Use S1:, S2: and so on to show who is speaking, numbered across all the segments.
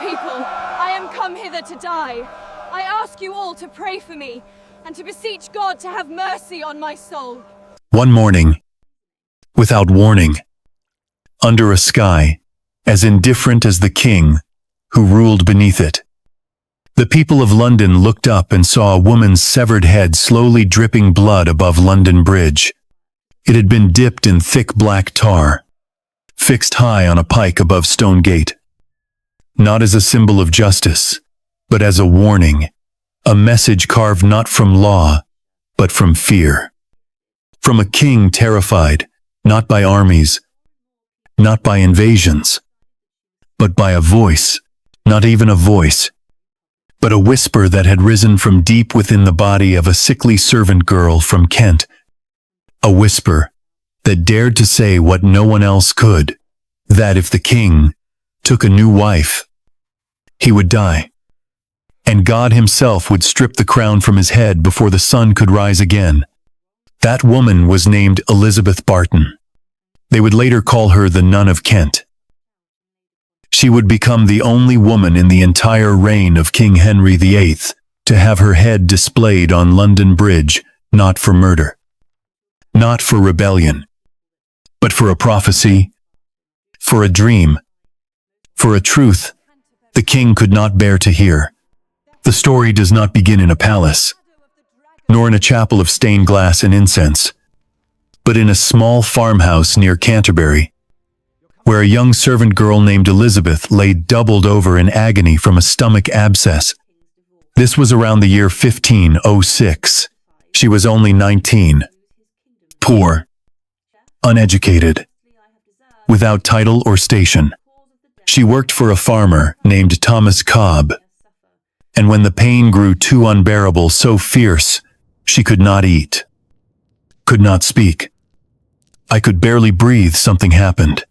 S1: people, I am come hither to die. I ask you all to pray for me, and to beseech God to have mercy on my soul.
S2: One morning, without warning, under a sky as indifferent as the king who ruled beneath it, the people of London looked up and saw a woman's severed head slowly dripping blood above London Bridge. It had been dipped in thick black tar, fixed high on a pike above Stone Gate, not as a symbol of justice, but as a warning, a message carved not from law, but from fear. From a king terrified, not by armies, not by invasions, but by a voice, not even a voice, but a whisper that had risen from deep within the body of a sickly servant girl from Kent. A whisper that dared to say what no one else could, that if the king took a new wife, he would die, and God himself would strip the crown from his head before the sun could rise again. That woman was named Elizabeth Barton. They would later call her the Nun of Kent. She would become the only woman in the entire reign of King Henry VIII to have her head displayed on London Bridge, not for murder, not for rebellion, but for a prophecy, for a dream, for a truth the king could not bear to hear. The story does not begin in a palace, nor in a chapel of stained glass and incense, but in a small farmhouse near Canterbury, where a young servant girl named Elizabeth lay doubled over in agony from a stomach abscess. This was around the year 1506. She was only 19. Poor, uneducated, without title or station. She worked for a farmer named Thomas Cobb, and when the pain grew too unbearable, so fierce, she could not eat, could not speak. I could barely breathe. Something happened.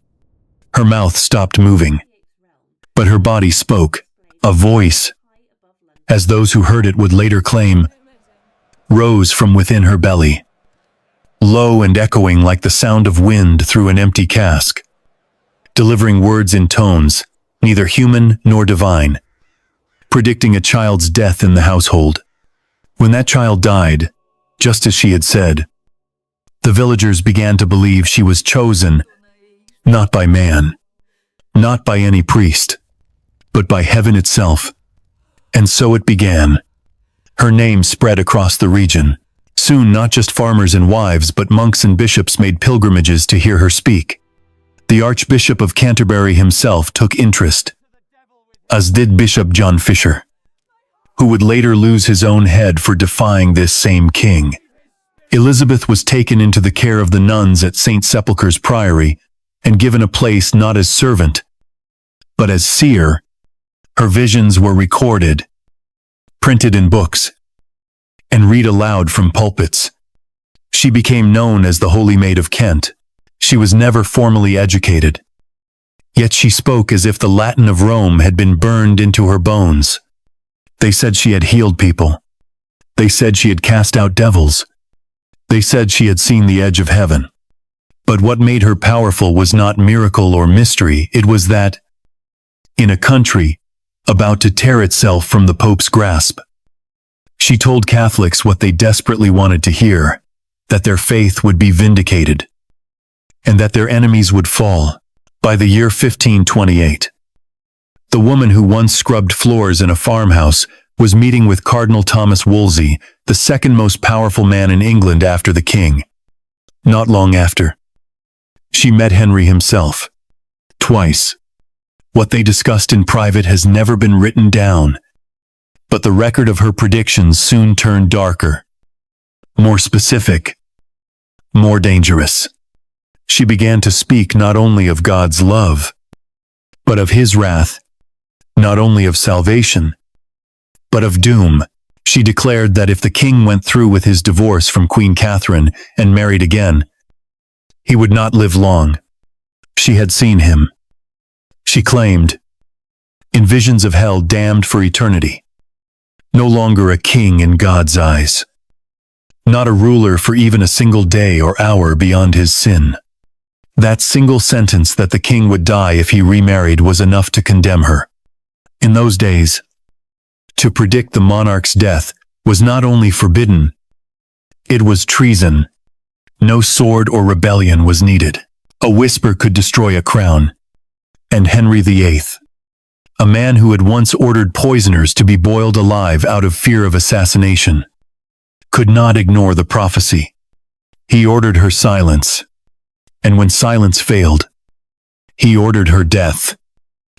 S2: Her mouth stopped moving, but her body spoke. A voice, as those who heard it would later claim, rose from within her belly, low and echoing like the sound of wind through an empty cask, delivering words in tones neither human nor divine, predicting a child's death in the household. When that child died, just as she had said, the villagers began to believe she was chosen, not by man, not by any priest, but by heaven itself. And so it began. Her name spread across the region. Soon not just farmers and wives, but monks and bishops made pilgrimages to hear her speak. The Archbishop of Canterbury himself took interest, as did Bishop John Fisher, who would later lose his own head for defying this same king. Elizabeth was taken into the care of the nuns at St. Sepulchre's Priory and given a place not as servant, but as seer. Her visions were recorded, printed in books, and read aloud from pulpits. She became known as the Holy Maid of Kent. She was never formally educated, yet she spoke as if the Latin of Rome had been burned into her bones. They said she had healed people. They said she had cast out devils. They said she had seen the edge of heaven. But what made her powerful was not miracle or mystery. It was that, in a country about to tear itself from the Pope's grasp, she told Catholics what they desperately wanted to hear, that their faith would be vindicated, and that their enemies would fall. By the year 1528, the woman who once scrubbed floors in a farmhouse was meeting with Cardinal Thomas Wolsey, the second most powerful man in England after the king. Not long after, she met Henry himself. Twice. What they discussed in private has never been written down, but the record of her predictions soon turned darker, more specific, more dangerous. She began to speak not only of God's love, but of his wrath, not only of salvation, but of doom. She declared that if the king went through with his divorce from Queen Catherine and married again, he would not live long. She had seen him, she claimed, in visions of hell, damned for eternity. No longer a king in God's eyes, not a ruler for even a single day or hour beyond his sin. That single sentence that the king would die if he remarried was enough to condemn her. In those days, to predict the monarch's death was not only forbidden, it was treason. No sword or rebellion was needed. A whisper could destroy a crown. And Henry VIII, a man who had once ordered poisoners to be boiled alive out of fear of assassination, could not ignore the prophecy. He ordered her silence, and when silence failed, he ordered her death.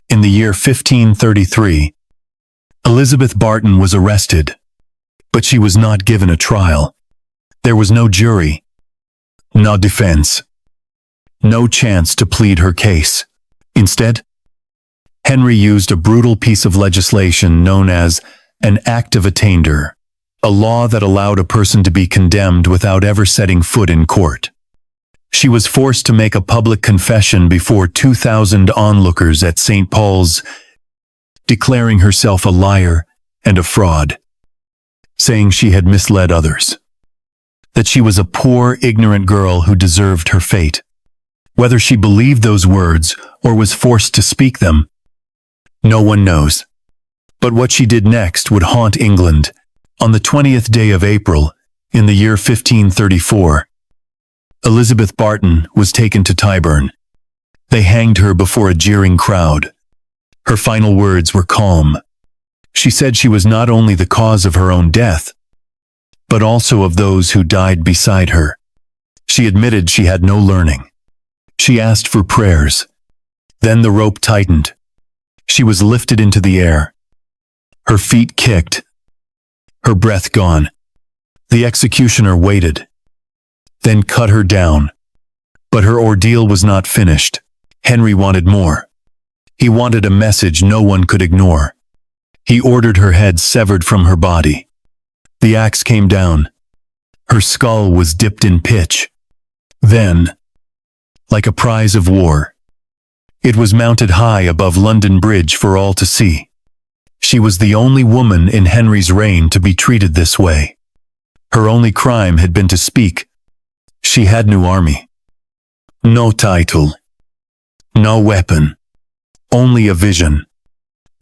S2: In the year 1533, Elizabeth Barton was arrested, but she was not given a trial. There was no jury, no defense, no chance to plead her case. Instead, Henry used a brutal piece of legislation known as an Act of Attainder, a law that allowed a person to be condemned without ever setting foot in court. She was forced to make a public confession before 2,000 onlookers at St. Paul's, declaring herself a liar and a fraud, saying she had misled others, that she was a poor, ignorant girl who deserved her fate. Whether she believed those words or was forced to speak them, no one knows. But what she did next would haunt England. On the 20th day of April, in the year 1534, Elizabeth Barton was taken to Tyburn. They hanged her before a jeering crowd. Her final words were calm. She said she was not only the cause of her own death, but also of those who died beside her. She admitted she had no learning. She asked for prayers. Then the rope tightened. She was lifted into the air. Her feet kicked. Her breath gone. The executioner waited, then cut her down. But her ordeal was not finished. Henry wanted more. He wanted a message no one could ignore. He ordered her head severed from her body. The axe came down. Her skull was dipped in pitch. Then, like a prize of war, it was mounted high above London Bridge for all to see. She was the only woman in Henry's reign to be treated this way. Her only crime had been to speak. She had no army, no title, no weapon, only a vision,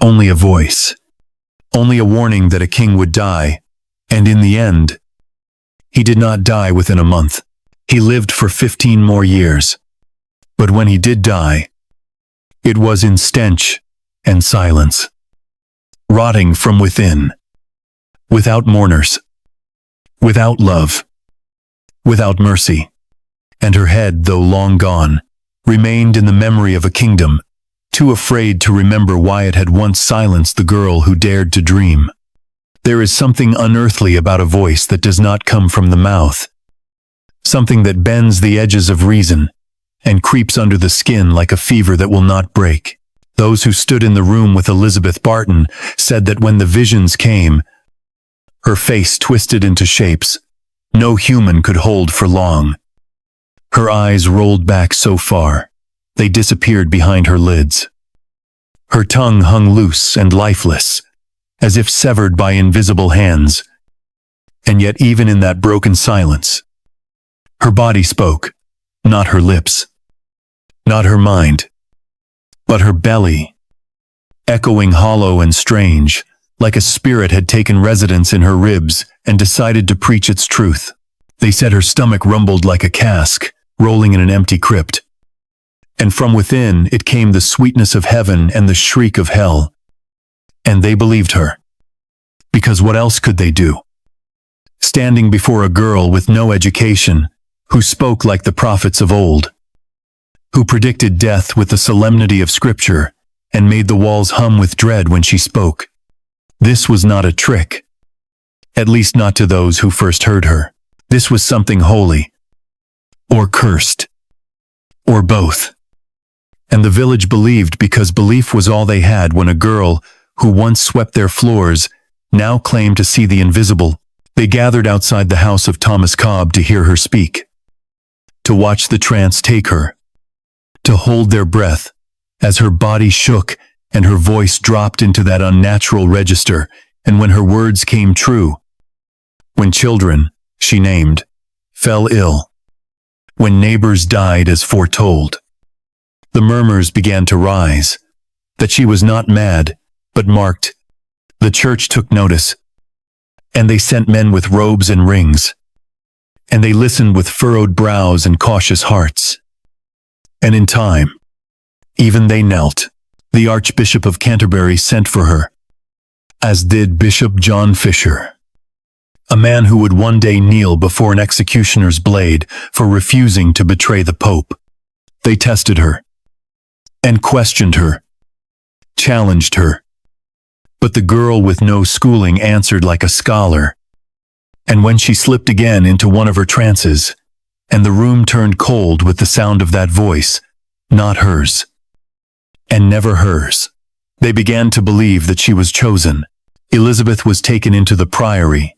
S2: only a voice, only a warning that a king would die, and in the end, he did not die within a month. He lived for 15 more years. But when he did die, it was in stench and silence, rotting from within, without mourners, without love, without mercy. And her head, though long gone, remained in the memory of a kingdom, too afraid to remember why it had once silenced the girl who dared to dream. There is something unearthly about a voice that does not come from the mouth, something that bends the edges of reason and creeps under the skin like a fever that will not break. Those who stood in the room with Elizabeth Barton said that when the visions came, her face twisted into shapes no human could hold for long. Her eyes rolled back so far, they disappeared behind her lids. Her tongue hung loose and lifeless, as if severed by invisible hands. And yet even in that broken silence, her body spoke, not her lips, not her mind, but her belly, echoing hollow and strange, like a spirit had taken residence in her ribs and decided to preach its truth. They said her stomach rumbled like a cask, rolling in an empty crypt. And from within it came the sweetness of heaven and the shriek of hell. And they believed her. Because what else could they do? Standing before a girl with no education, who spoke like the prophets of old, who predicted death with the solemnity of Scripture and made the walls hum with dread when she spoke. This was not a trick, at least not to those who first heard her. This was something holy, or cursed, or both. And the village believed because belief was all they had when a girl, who once swept their floors, now claimed to see the invisible. They gathered outside the house of Thomas Cobb to hear her speak, to watch the trance take her, to hold their breath as her body shook and her voice dropped into that unnatural register, and when her words came true. When children, she named, fell ill, when neighbors died as foretold, the murmurs began to rise, that she was not mad, but marked. The church took notice, and they sent men with robes and rings, and they listened with furrowed brows and cautious hearts. And in time, even they knelt. The Archbishop of Canterbury sent for her, as did Bishop John Fisher, a man who would one day kneel before an executioner's blade for refusing to betray the Pope. They tested her, and questioned her, challenged her. But the girl with no schooling answered like a scholar. And when she slipped again into one of her trances, and the room turned cold with the sound of that voice, not hers, and never hers, they began to believe that she was chosen. Elizabeth was taken into the priory,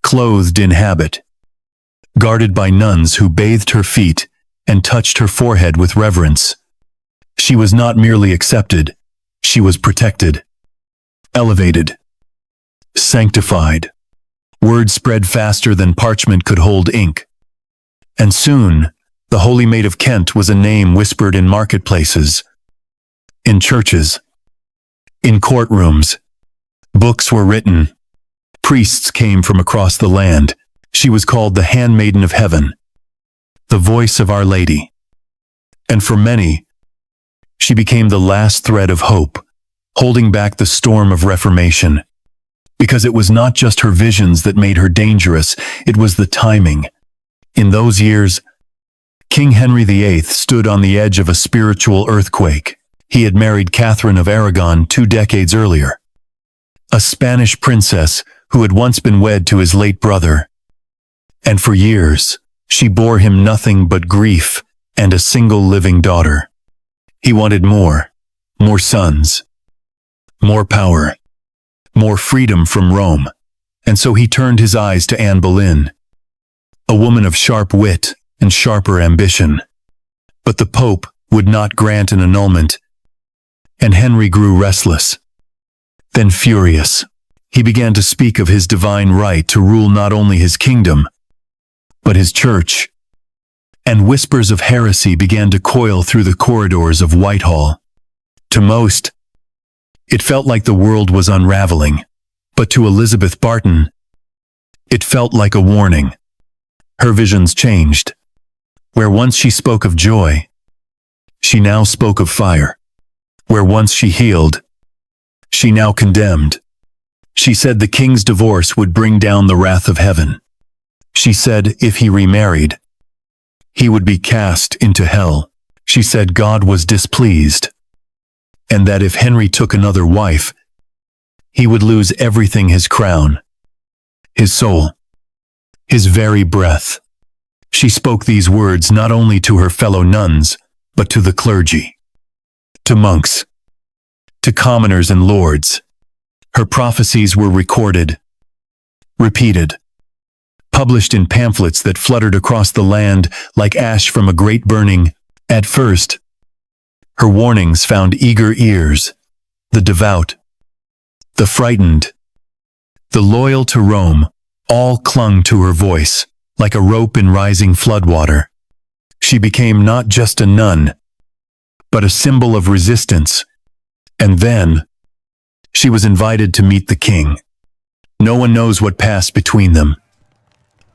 S2: clothed in habit, guarded by nuns who bathed her feet and touched her forehead with reverence. She was not merely accepted, she was protected, elevated, sanctified. Word spread faster than parchment could hold ink. And soon, the Holy Maid of Kent was a name whispered in marketplaces, in churches, in courtrooms. Books were written. Priests came from across the land. She was called the Handmaiden of Heaven, the voice of Our Lady. And for many, she became the last thread of hope, holding back the storm of Reformation. Because it was not just her visions that made her dangerous, it was the timing. In those years, King Henry VIII stood on the edge of a spiritual earthquake. He had married Catherine of Aragon 2 decades earlier, a Spanish princess who had once been wed to his late brother. And for years, she bore him nothing but grief and a single living daughter. He wanted more sons, more power, more freedom from Rome, and so he turned his eyes to Anne Boleyn, a woman of sharp wit and sharper ambition. But the Pope would not grant an annulment, and Henry grew restless, then furious. He began to speak of his divine right to rule not only his kingdom, but his church, and whispers of heresy began to coil through the corridors of Whitehall. To most, it felt like the world was unraveling, but to Elizabeth Barton, it felt like a warning. Her visions changed. Where once she spoke of joy, she now spoke of fire. Where once she healed, she now condemned. She said the king's divorce would bring down the wrath of heaven. She said if he remarried, he would be cast into hell. She said God was displeased, and that if Henry took another wife, he would lose everything: his crown, his soul, his very breath. She spoke these words not only to her fellow nuns, but to the clergy, to monks, to commoners and lords. Her prophecies were recorded, repeated, published in pamphlets that fluttered across the land like ash from a great burning. At first, her warnings found eager ears: the devout, the frightened, the loyal to Rome, all clung to her voice like a rope in rising floodwater. She became not just a nun, but a symbol of resistance. And then, she was invited to meet the king. No one knows what passed between them,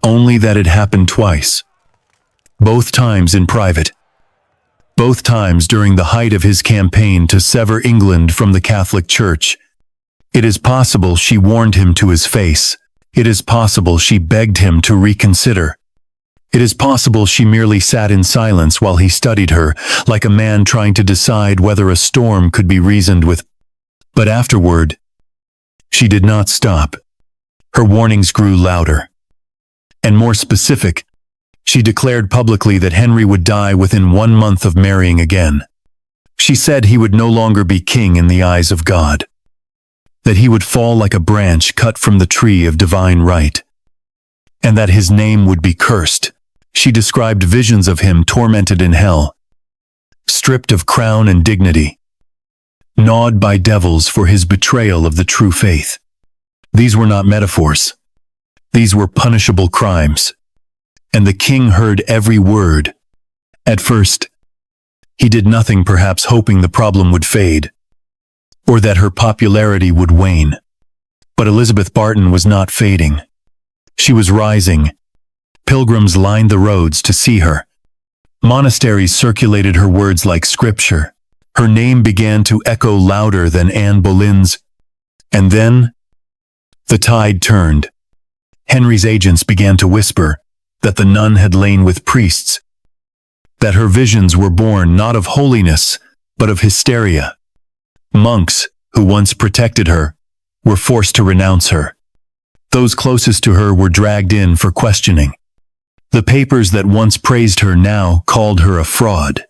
S2: only that it happened twice. Both times in private. Both times during the height of his campaign to sever England from the Catholic Church. It is possible she warned him to his face. It is possible she begged him to reconsider. It is possible she merely sat in silence while he studied her, like a man trying to decide whether a storm could be reasoned with. But afterward, she did not stop. Her warnings grew louder and more specific. She declared publicly that Henry would die within 1 month of marrying again. She said he would no longer be king in the eyes of God, that he would fall like a branch cut from the tree of divine right, and that his name would be cursed. She described visions of him tormented in hell, stripped of crown and dignity, gnawed by devils for his betrayal of the true faith. These were not metaphors. These were punishable crimes. And the king heard every word. At first, he did nothing, perhaps hoping the problem would fade. or that her popularity would wane. But Elizabeth Barton was not fading. She was rising. Pilgrims lined the roads to see her. Monasteries circulated her words like scripture. Her name began to echo louder than Anne Boleyn's. And then, the tide turned. Henry's agents began to whisper that the nun had lain with priests, that her visions were born not of holiness, but of hysteria. Monks, who once protected her, were forced to renounce her. Those closest to her were dragged in for questioning. The papers that once praised her now called her a fraud.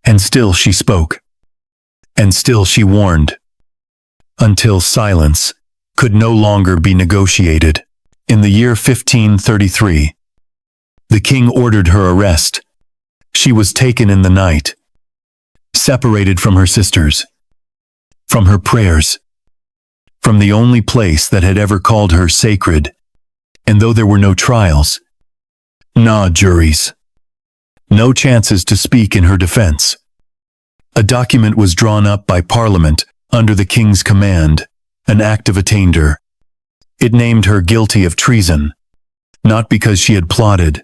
S2: And still she spoke. And still she warned. Until silence could no longer be negotiated. In the year 1533, the king ordered her arrest. She was taken in the night, separated from her sisters, from her prayers, from the only place that had ever called her sacred. And though there were no trials, no juries, no chances to speak in her defense, a document was drawn up by Parliament under the king's command, an act of attainder. It named her guilty of treason, not because she had plotted,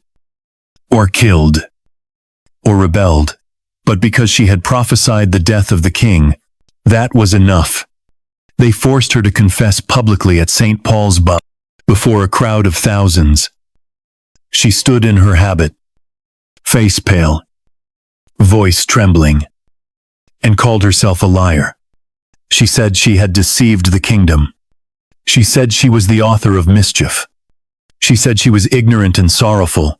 S2: or killed, or rebelled, but because she had prophesied the death of the king. That was enough. They forced her to confess publicly at St. Paul's before a crowd of thousands. She stood in her habit, face pale, voice trembling, and called herself a liar. She said she had deceived the kingdom. She said she was the author of mischief. She said she was ignorant and sorrowful.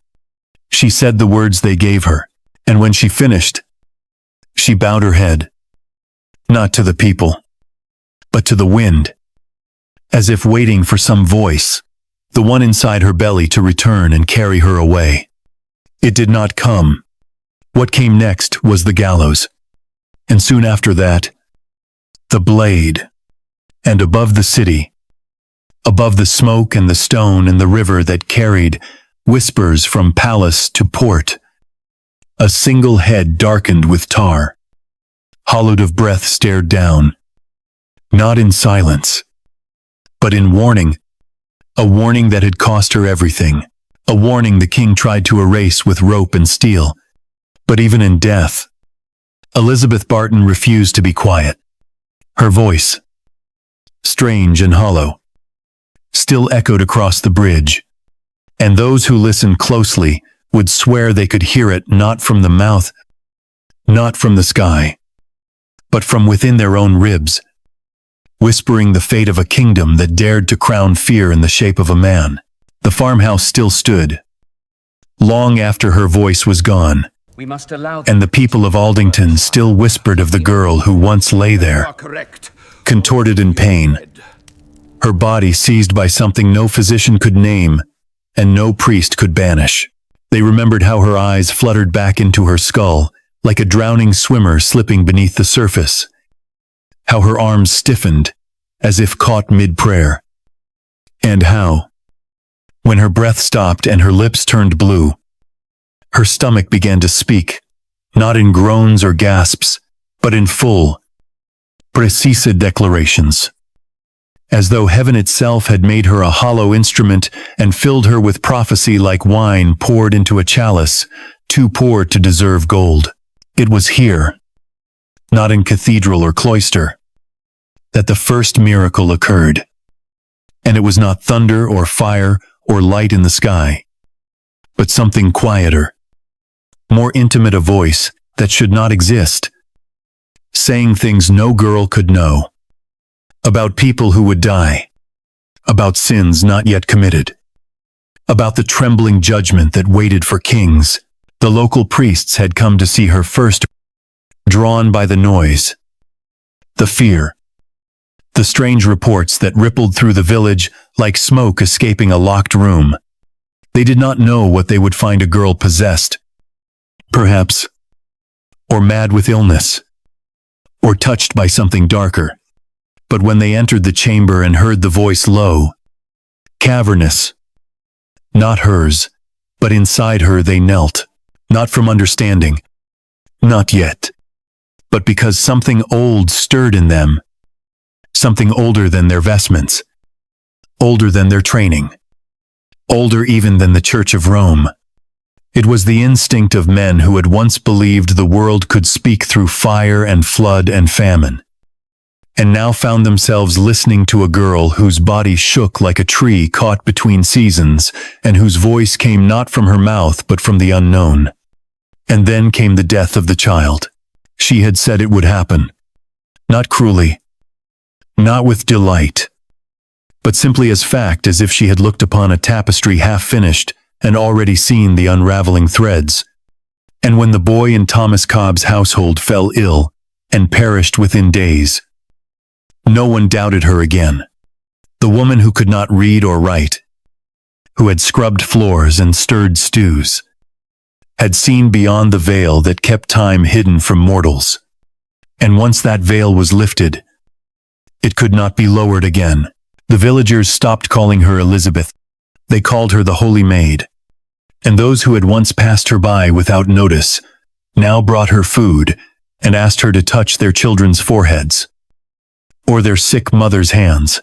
S2: She said the words they gave her, and when she finished, she bowed her head, not to the people, but to the wind, as if waiting for some voice, the one inside her belly, to return and carry her away. It did not come. What came next was the gallows, and soon after that, the blade. And above the city, above the smoke and the stone and the river that carried whispers from palace to port, a single head darkened with tar, hollowed of breath, stared down, not in silence, but in warning, a warning that had cost her everything, a warning the king tried to erase with rope and steel. But even in death, Elizabeth Barton refused to be quiet. Her voice, strange and hollow, still echoed across the bridge, and those who listened closely would swear they could hear it, not from the mouth, not from the sky, but from within their own ribs, whispering the fate of a kingdom that dared to crown fear in the shape of a man. The farmhouse still stood, long after her voice was gone,
S3: We must allow
S2: and the people of Aldington still whispered of the girl who once lay there, contorted in pain, her body seized by something no physician could name and no priest could banish. They remembered how her eyes fluttered back into her skull, like a drowning swimmer slipping beneath the surface, how her arms stiffened, as if caught mid-prayer, and how, when her breath stopped and her lips turned blue, her stomach began to speak, not in groans or gasps, but in full, precise declarations, as though heaven itself had made her a hollow instrument and filled her with prophecy like wine poured into a chalice, too poor to deserve gold. It was here, not in cathedral or cloister, that the first miracle occurred. And it was not thunder or fire or light in the sky, but something quieter, more intimate, a voice that should not exist, saying things no girl could know, about people who would die, about sins not yet committed, about the trembling judgment that waited for kings. The local priests had come to see her first, drawn by the noise, the fear, the strange reports that rippled through the village like smoke escaping a locked room. They did not know what they would find: a girl possessed, perhaps, or mad with illness, or touched by something darker. But when they entered the chamber and heard the voice, low, cavernous, not hers, but inside her, they knelt, not from understanding, not yet, but because something old stirred in them, something older than their vestments, older than their training, older even than the Church of Rome. It was the instinct of men who had once believed the world could speak through fire and flood and famine, and now found themselves listening to a girl whose body shook like a tree caught between seasons, and whose voice came not from her mouth but from the unknown. And then came the death of the child. She had said it would happen. Not cruelly, not with delight, but simply as fact, as if she had looked upon a tapestry half-finished and already seen the unraveling threads. And when the boy in Thomas Cobb's household fell ill and perished within days, no one doubted her again. The woman who could not read or write, who had scrubbed floors and stirred stews, had seen beyond the veil that kept time hidden from mortals. And once that veil was lifted, it could not be lowered again. The villagers stopped calling her Elizabeth. They called her the Holy Maid. And those who had once passed her by without notice now brought her food and asked her to touch their children's foreheads, or their sick mother's hands,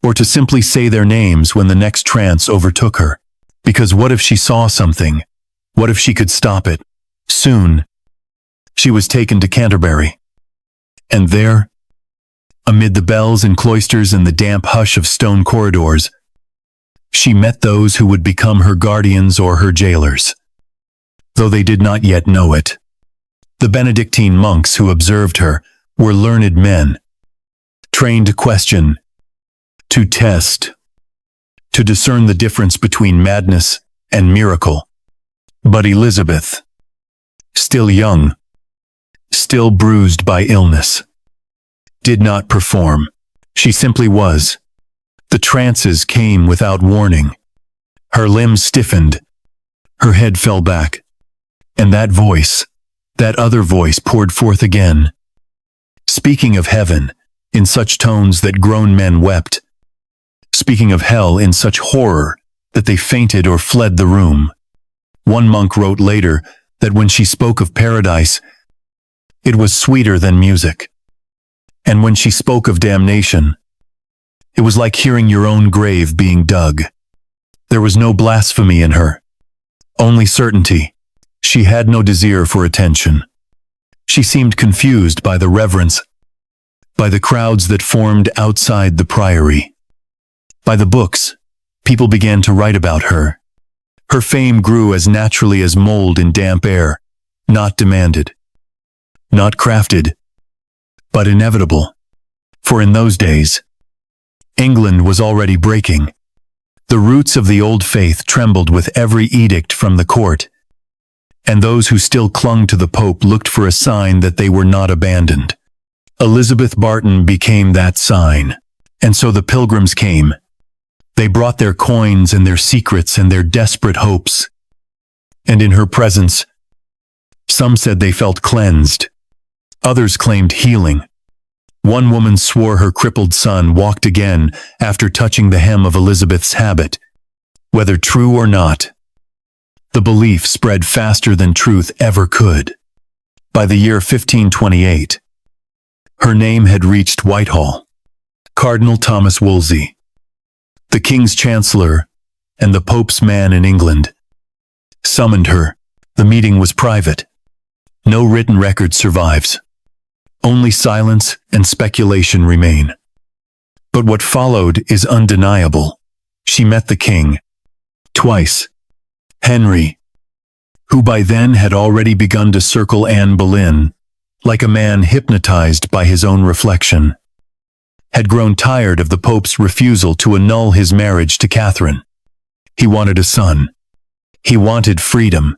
S2: or to simply say their names when the next trance overtook her. Because what if she saw something? What if she could stop it? Soon, she was taken to Canterbury. And there, amid the bells and cloisters and the damp hush of stone corridors, she met those who would become her guardians or her jailers, though they did not yet know it. The Benedictine monks who observed her were learned men, trained to question, to test, to discern the difference between madness and miracle. But Elizabeth, still young, still bruised by illness, did not perform. She simply was. The trances came without warning. Her limbs stiffened, her head fell back, and that voice, that other voice, poured forth again, speaking of heaven in such tones that grown men wept, speaking of hell in such horror that they fainted or fled the room. One monk wrote later that when she spoke of paradise, it was sweeter than music. And when she spoke of damnation, it was like hearing your own grave being dug. There was no blasphemy in her, only certainty. She had no desire for attention. She seemed confused by the reverence, by the crowds that formed outside the priory, by the books people began to write about her. Her fame grew as naturally as mold in damp air, not demanded, not crafted, but inevitable. For in those days, England was already breaking. The roots of the old faith trembled with every edict from the court, and those who still clung to the Pope looked for a sign that they were not abandoned. Elizabeth Barton became that sign, and so the pilgrims came. They brought their coins and their secrets and their desperate hopes, and in her presence, some said they felt cleansed. Others claimed healing. One woman swore her crippled son walked again after touching the hem of Elizabeth's habit. Whether true or not, the belief spread faster than truth ever could. By the year 1528, her name had reached Whitehall. Cardinal Thomas Wolsey, the King's Chancellor and the Pope's man in England, summoned her. The meeting was private. No written record survives. Only silence and speculation remain. But what followed is undeniable. She met the king. Twice. Henry, who by then had already begun to circle Anne Boleyn, like a man hypnotized by his own reflection, had grown tired of the Pope's refusal to annul his marriage to Catherine. He wanted a son. He wanted freedom.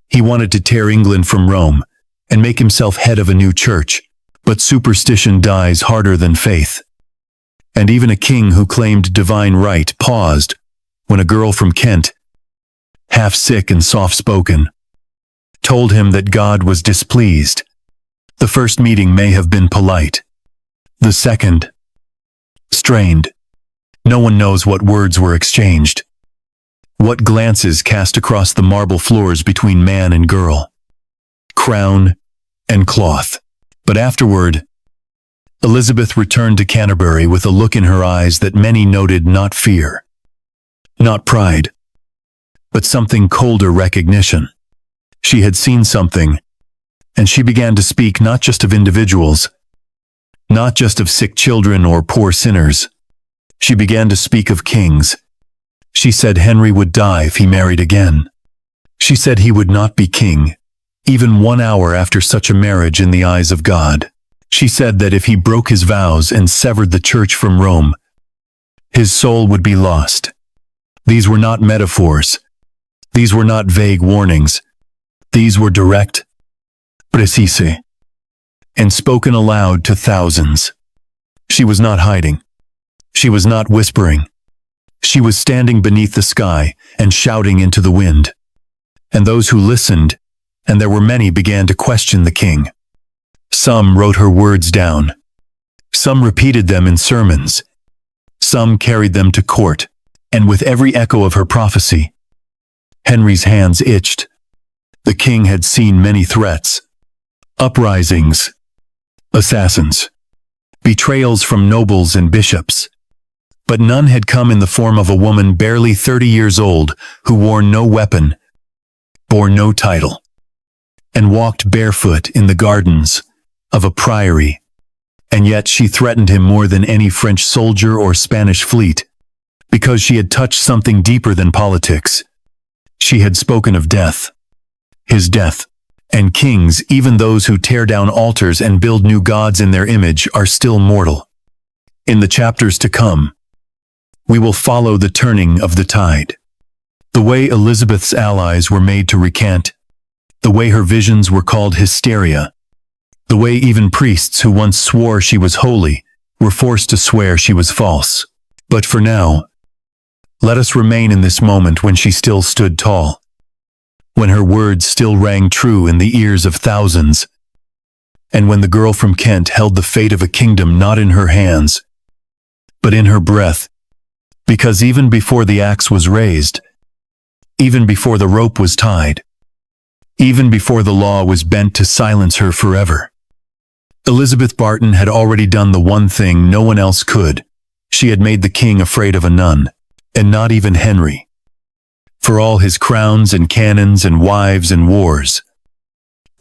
S2: He wanted to tear England from Rome and make himself head of a new church. But superstition dies harder than faith. And even a king who claimed divine right paused when a girl from Kent, half sick and soft-spoken, told him that God was displeased. The first meeting may have been polite. The second, strained. No one knows what words were exchanged, what glances cast across the marble floors between man and girl, crown and cloth. But afterward, Elizabeth returned to Canterbury with a look in her eyes that many noted not fear, not pride, but something colder recognition. She had seen something, and she began to speak not just of individuals, not just of sick children or poor sinners. She began to speak of kings. She said Henry would die if he married again. She said he would not be king, even 1 hour after such a marriage in the eyes of God. She said that if he broke his vows and severed the church from Rome, his soul would be lost. These were not metaphors. These were not vague warnings. These were direct, precise, and spoken aloud to thousands. She was not hiding. She was not whispering. She was standing beneath the sky and shouting into the wind. And those who listened, and there were many, began to question the king. Some wrote her words down. Some repeated them in sermons. Some carried them to court, and with every echo of her prophecy, Henry's hands itched. The king had seen many threats, uprisings, assassins, betrayals from nobles and bishops. But none had come in the form of a woman barely 30 years old who wore no weapon, bore no title, and walked barefoot in the gardens of a priory. And yet she threatened him more than any French soldier or Spanish fleet, because she had touched something deeper than politics. She had spoken of death, his death, and kings, even those who tear down altars and build new gods in their image, are still mortal. In the chapters to come, we will follow the turning of the tide. The way Elizabeth's allies were made to recant, the way her visions were called hysteria, the way even priests who once swore she was holy were forced to swear she was false. But for now, let us remain in this moment when she still stood tall, when her words still rang true in the ears of thousands, and when the girl from Kent held the fate of a kingdom not in her hands, but in her breath. Because even before the axe was raised, even before the rope was tied, even before the law was bent to silence her forever, Elizabeth Barton had already done the one thing no one else could. She had made the king afraid of a nun, and not even Henry. For all his crowns and cannons and wives and wars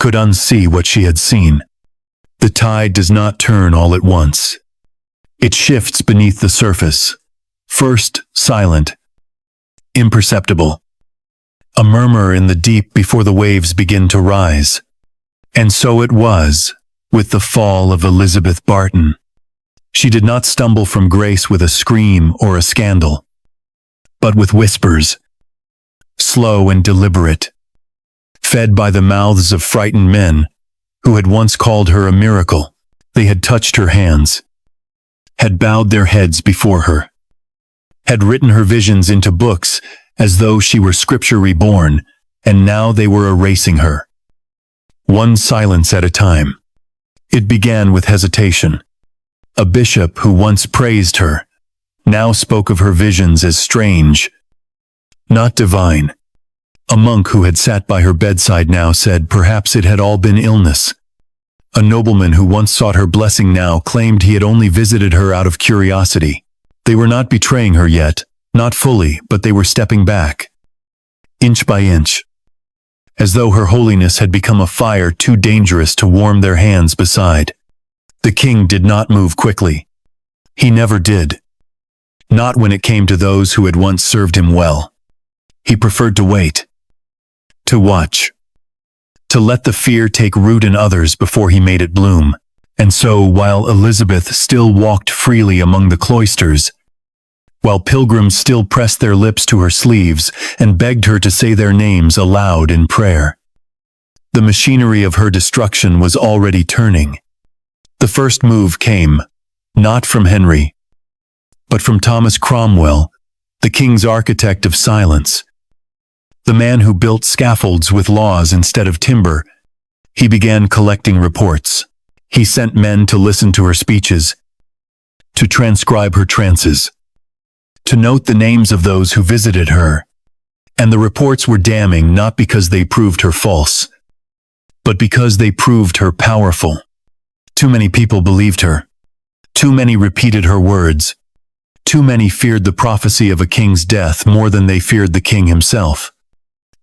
S2: could unsee what she had seen. The tide does not turn all at once. It shifts beneath the surface. First, silent, imperceptible, a murmur in the deep before the waves begin to rise. And so it was with the fall of Elizabeth Barton. She did not stumble from grace with a scream or a scandal, but with whispers, slow and deliberate, fed by the mouths of frightened men who had once called her a miracle. They had touched her hands, had bowed their heads before her, had written her visions into books as though she were scripture reborn, and now they were erasing her, one silence at a time. It began with hesitation. A bishop who once praised her now spoke of her visions as strange, not divine. A monk who had sat by her bedside now said perhaps it had all been illness. A nobleman who once sought her blessing now claimed he had only visited her out of curiosity. They were not betraying her yet, not fully, but they were stepping back, inch by inch, as though her holiness had become a fire too dangerous to warm their hands beside. The king did not move quickly. He never did. Not when it came to those who had once served him well. He preferred to wait, to watch, to let the fear take root in others before he made it bloom. And so, while Elizabeth still walked freely among the cloisters, while pilgrims still pressed their lips to her sleeves and begged her to say their names aloud in prayer, the machinery of her destruction was already turning. The first move came, not from Henry, but from Thomas Cromwell, the king's architect of silence, the man who built scaffolds with laws instead of timber. He began collecting reports. He sent men to listen to her speeches, to transcribe her trances, to note the names of those who visited her. And the reports were damning not because they proved her false, but because they proved her powerful. Too many people believed her. Too many repeated her words. Too many feared the prophecy of a king's death more than they feared the king himself.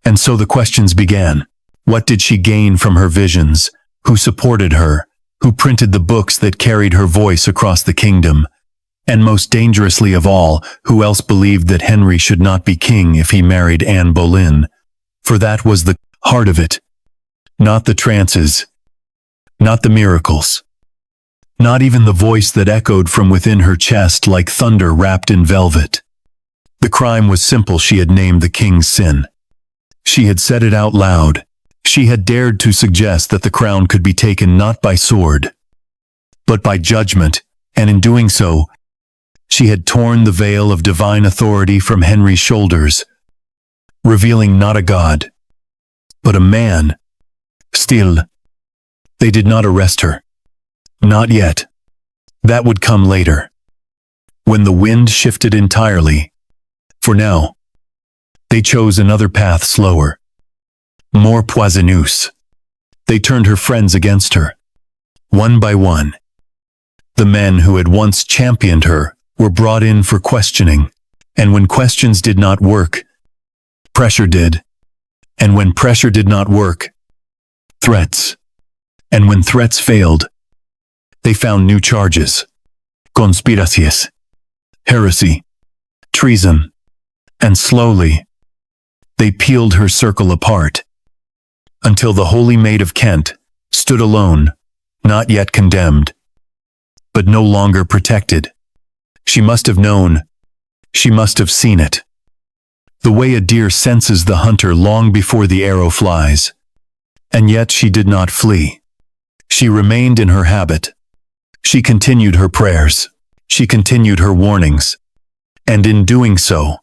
S2: And so the questions began. What did she gain from her visions? Who supported her? Who printed the books that carried her voice across the kingdom? And most dangerously of all, who else believed that Henry should not be king if he married Anne Boleyn? For that was the heart of it. Not the trances. Not the miracles. Not even the voice that echoed from within her chest like thunder wrapped in velvet. The crime was simple. She had named the king's sin. She had said it out loud. She had dared to suggest that the crown could be taken not by sword, but by judgment, and in doing so, she had torn the veil of divine authority from Henry's shoulders, revealing not a god, but a man. Still, they did not arrest her. Not yet. That would come later, when the wind shifted entirely. For now, they chose another path slower, more poisonous. They turned her friends against her, one by one. The men who had once championed her were brought in for questioning, and when questions did not work, pressure did. And when pressure did not work, threats. And when threats failed, they found new charges. Conspiracies, heresy, treason, and slowly, they peeled her circle apart, until the holy Maid of Kent stood alone, not yet condemned, but no longer protected. She must have known. She must have seen it. The way a deer senses the hunter long before the arrow flies. And yet she did not flee. She remained in her habit. She continued her prayers. She continued her warnings. And in doing so,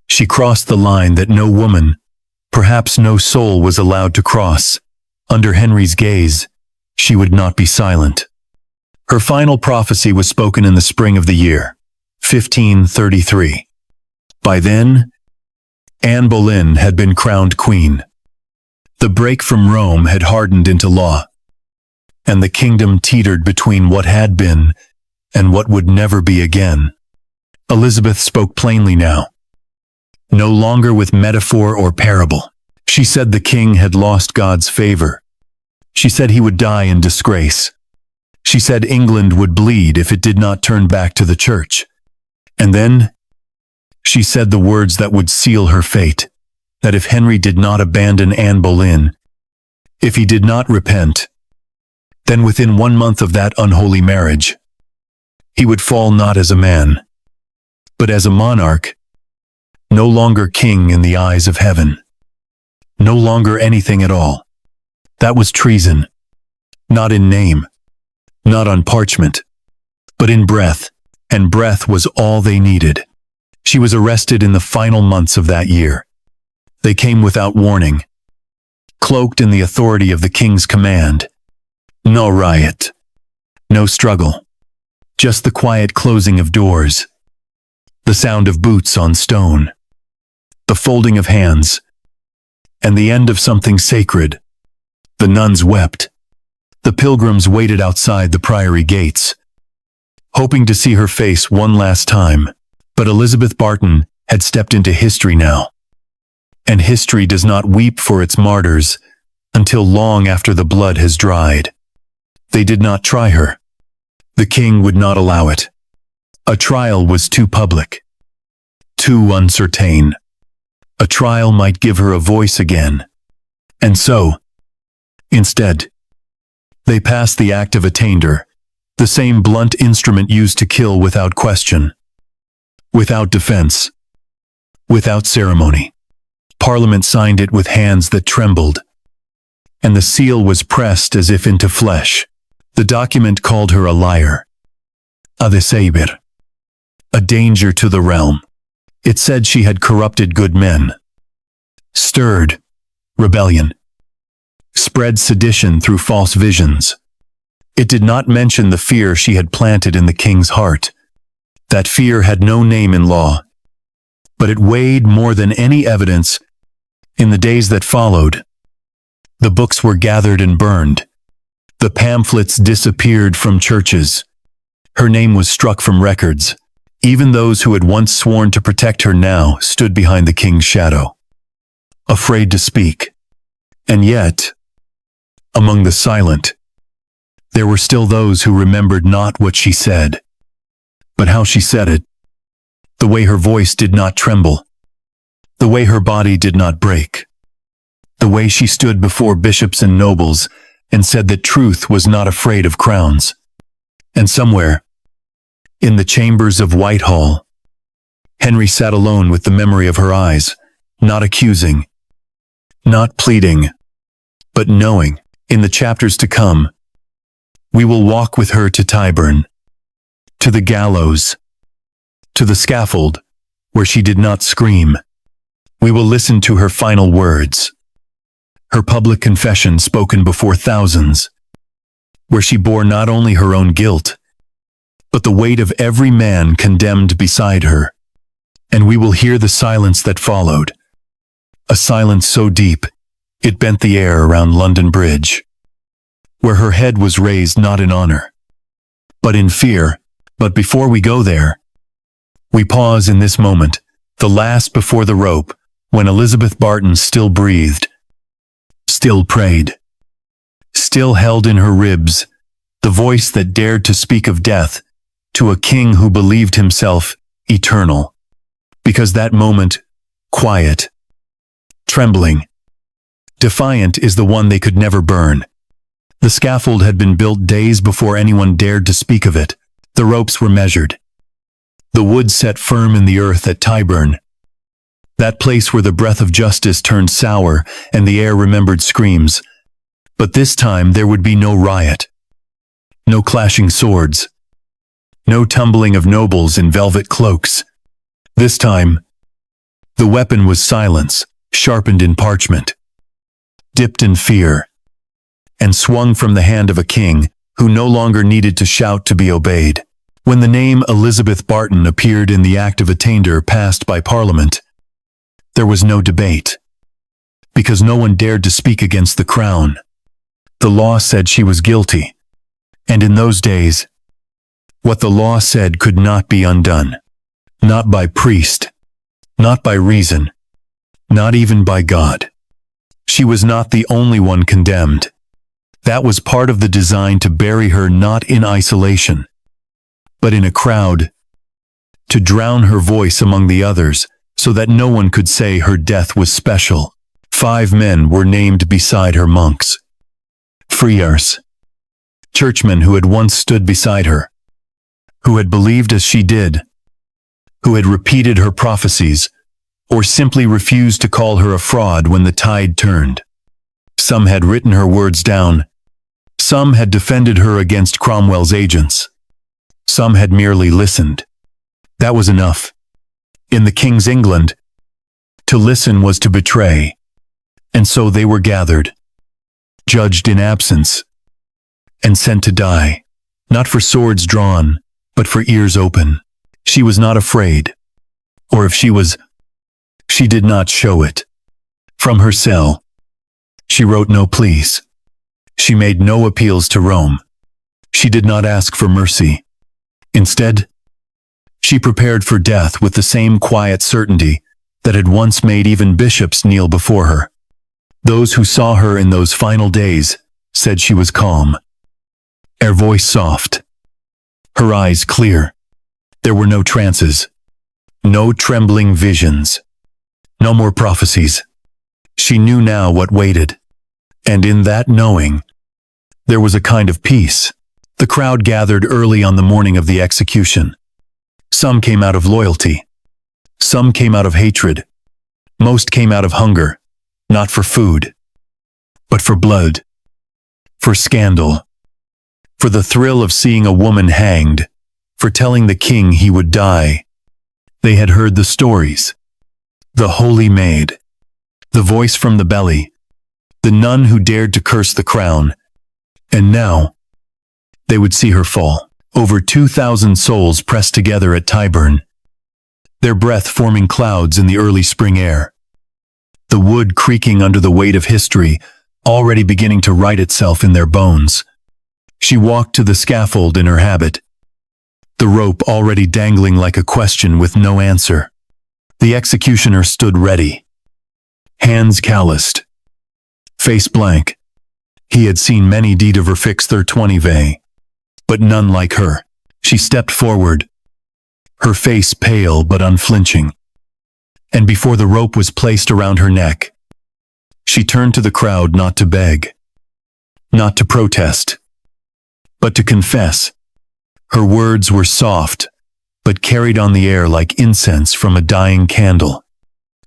S2: she crossed the line that no woman, perhaps no soul, was allowed to cross. Under Henry's gaze, she would not be silent. Her final prophecy was spoken in the spring of the year, 1533. By then, Anne Boleyn had been crowned queen. The break from Rome had hardened into law, and the kingdom teetered between what had been and what would never be again. Elizabeth spoke plainly now, no longer with metaphor or parable. She said the king had lost God's favor. She said he would die in disgrace. She said England would bleed if it did not turn back to the church. And then, she said the words that would seal her fate, that if Henry did not abandon Anne Boleyn, if he did not repent, then within 1 month of that unholy marriage, he would fall not as a man, but as a monarch, no longer king in the eyes of heaven, no longer anything at all. That was treason, not in name, not on parchment, but in breath, and breath was all they needed. She was arrested in the final months of that year. They came without warning, cloaked in the authority of the king's command. No riot, no struggle, just the quiet closing of doors, the sound of boots on stone, the folding of hands, and the end of something sacred. The nuns wept. The pilgrims waited outside the priory gates, hoping to see her face one last time. But Elizabeth Barton had stepped into history now. And history does not weep for its martyrs until long after the blood has dried. They did not try her. The king would not allow it. A trial was too public, too uncertain. A trial might give her a voice again. And so, instead, they passed the Act of Attainder, the same blunt instrument used to kill without question, without defense, without ceremony. Parliament signed it with hands that trembled, and the seal was pressed as if into flesh. The document called her a liar, a deceiver, a danger to the realm. It said she had corrupted good men, stirred rebellion, spread sedition through false visions. It did not mention the fear she had planted in the king's heart. That fear had no name in law, but it weighed more than any evidence. In the days that followed, the books were gathered and burned. The pamphlets disappeared from churches, Her name was struck from records. Even those who had once sworn to protect her now stood behind the king's shadow, afraid to speak. And yet, among the silent, there were still those who remembered not what she said, but how she said it. The way her voice did not tremble, the way her body did not break, the way she stood before bishops and nobles and said that truth was not afraid of crowns. And somewhere, in the chambers of Whitehall, Henry sat alone with the memory of her eyes, not accusing, not pleading, but knowing. In the chapters to come, we will walk with her to Tyburn, to the gallows, to the scaffold, where she did not scream. We will listen to her final words, her public confession spoken before thousands, where she bore not only her own guilt, but the weight of every man condemned beside her. And we will hear the silence that followed, a silence so deep, it bent the air around London Bridge, where her head was raised not in honor, but in fear. But before we go there, we pause in this moment, the last before the rope, when Elizabeth Barton still breathed, still prayed, still held in her ribs the voice that dared to speak of death to a king who believed himself eternal. Because that moment, quiet, trembling, defiant, is the one they could never burn. The scaffold had been built days before anyone dared to speak of it. The ropes were measured, the wood set firm in the earth at Tyburn, that place where the breath of justice turned sour and the air remembered screams. But this time there would be no riot, no clashing swords, no tumbling of nobles in velvet cloaks. This time, the weapon was silence, sharpened in parchment, dipped in fear, and swung from the hand of a king who no longer needed to shout to be obeyed. When the name Elizabeth Barton appeared in the Act of Attainder passed by Parliament, there was no debate, because no one dared to speak against the crown. The law said she was guilty, and in those days, what the law said could not be undone. Not by priest, not by reason, not even by God. She was not the only one condemned. That was part of the design, to bury her not in isolation, but in a crowd, to drown her voice among the others, so that no one could say her death was special. 5 men were named beside her: monks, friars, churchmen who had once stood beside her, who had believed as she did, who had repeated her prophecies, or simply refused to call her a fraud when the tide turned. Some had written her words down. Some had defended her against Cromwell's agents. Some had merely listened. That was enough. In the King's England, to listen was to betray. And so they were gathered, judged in absence, and sent to die, not for swords drawn, but for ears open. She was not afraid. Or if she was, she did not show it. From her cell, she wrote no pleas. She made no appeals to Rome. She did not ask for mercy. Instead, she prepared for death with the same quiet certainty that had once made even bishops kneel before her. Those who saw her in those final days said she was calm, her voice soft, her eyes clear. There were no trances, no trembling visions, no more prophecies. She knew now what waited, and in that knowing, there was a kind of peace. The crowd gathered early on the morning of the execution. Some came out of loyalty. Some came out of hatred. Most came out of hunger, not for food, but for blood, for scandal, for the thrill of seeing a woman hanged, for telling the king he would die. They had heard the stories. The holy maid, the voice from the belly, the nun who dared to curse the crown, and now they would see her fall. Over 2,000 souls pressed together at Tyburn, their breath forming clouds in the early spring air. The wood creaking under the weight of history, already beginning to write itself in their bones. She walked to the scaffold in her habit, the rope already dangling like a question with no answer. The executioner stood ready, hands calloused, face blank. He had seen many die verfix their 20 but none like her. She stepped forward, her face pale but unflinching. And before the rope was placed around her neck, she turned to the crowd not to beg, not to protest, but to confess. Her words were soft, but carried on the air like incense from a dying candle.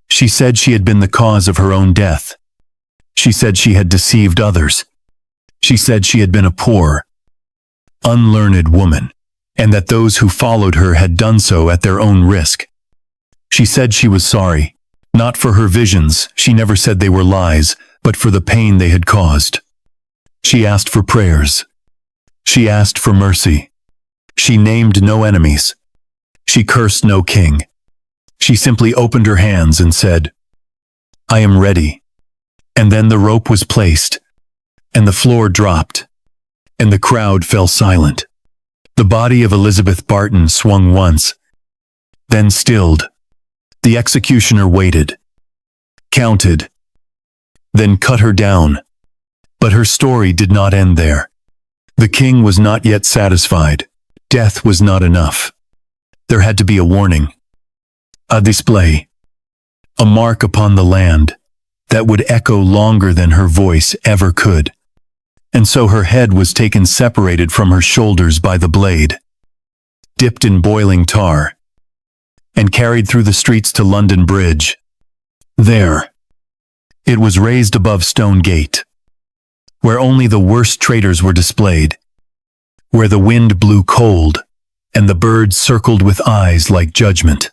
S2: She said she had been the cause of her own death. She said she had deceived others. She said she had been a poor, unlearned woman, and that those who followed her had done so at their own risk. She said she was sorry, not for her visions, she never said they were lies, but for the pain they had caused. She asked for prayers. She asked for mercy. She named no enemies. She cursed no king. She simply opened her hands and said, "I am ready." And then the rope was placed, and the floor dropped, and the crowd fell silent. The body of Elizabeth Barton swung once, then stilled. The executioner waited, counted, then cut her down. But her story did not end there. The king was not yet satisfied. Death was not enough. There had to be a warning, a display, a mark upon the land that would echo longer than her voice ever could. And so her head was taken separated from her shoulders by the blade, dipped in boiling tar, and carried through the streets to London Bridge. There, it was raised above Stone Gate, where only the worst traitors were displayed, where the wind blew cold, and the birds circled with eyes like judgment.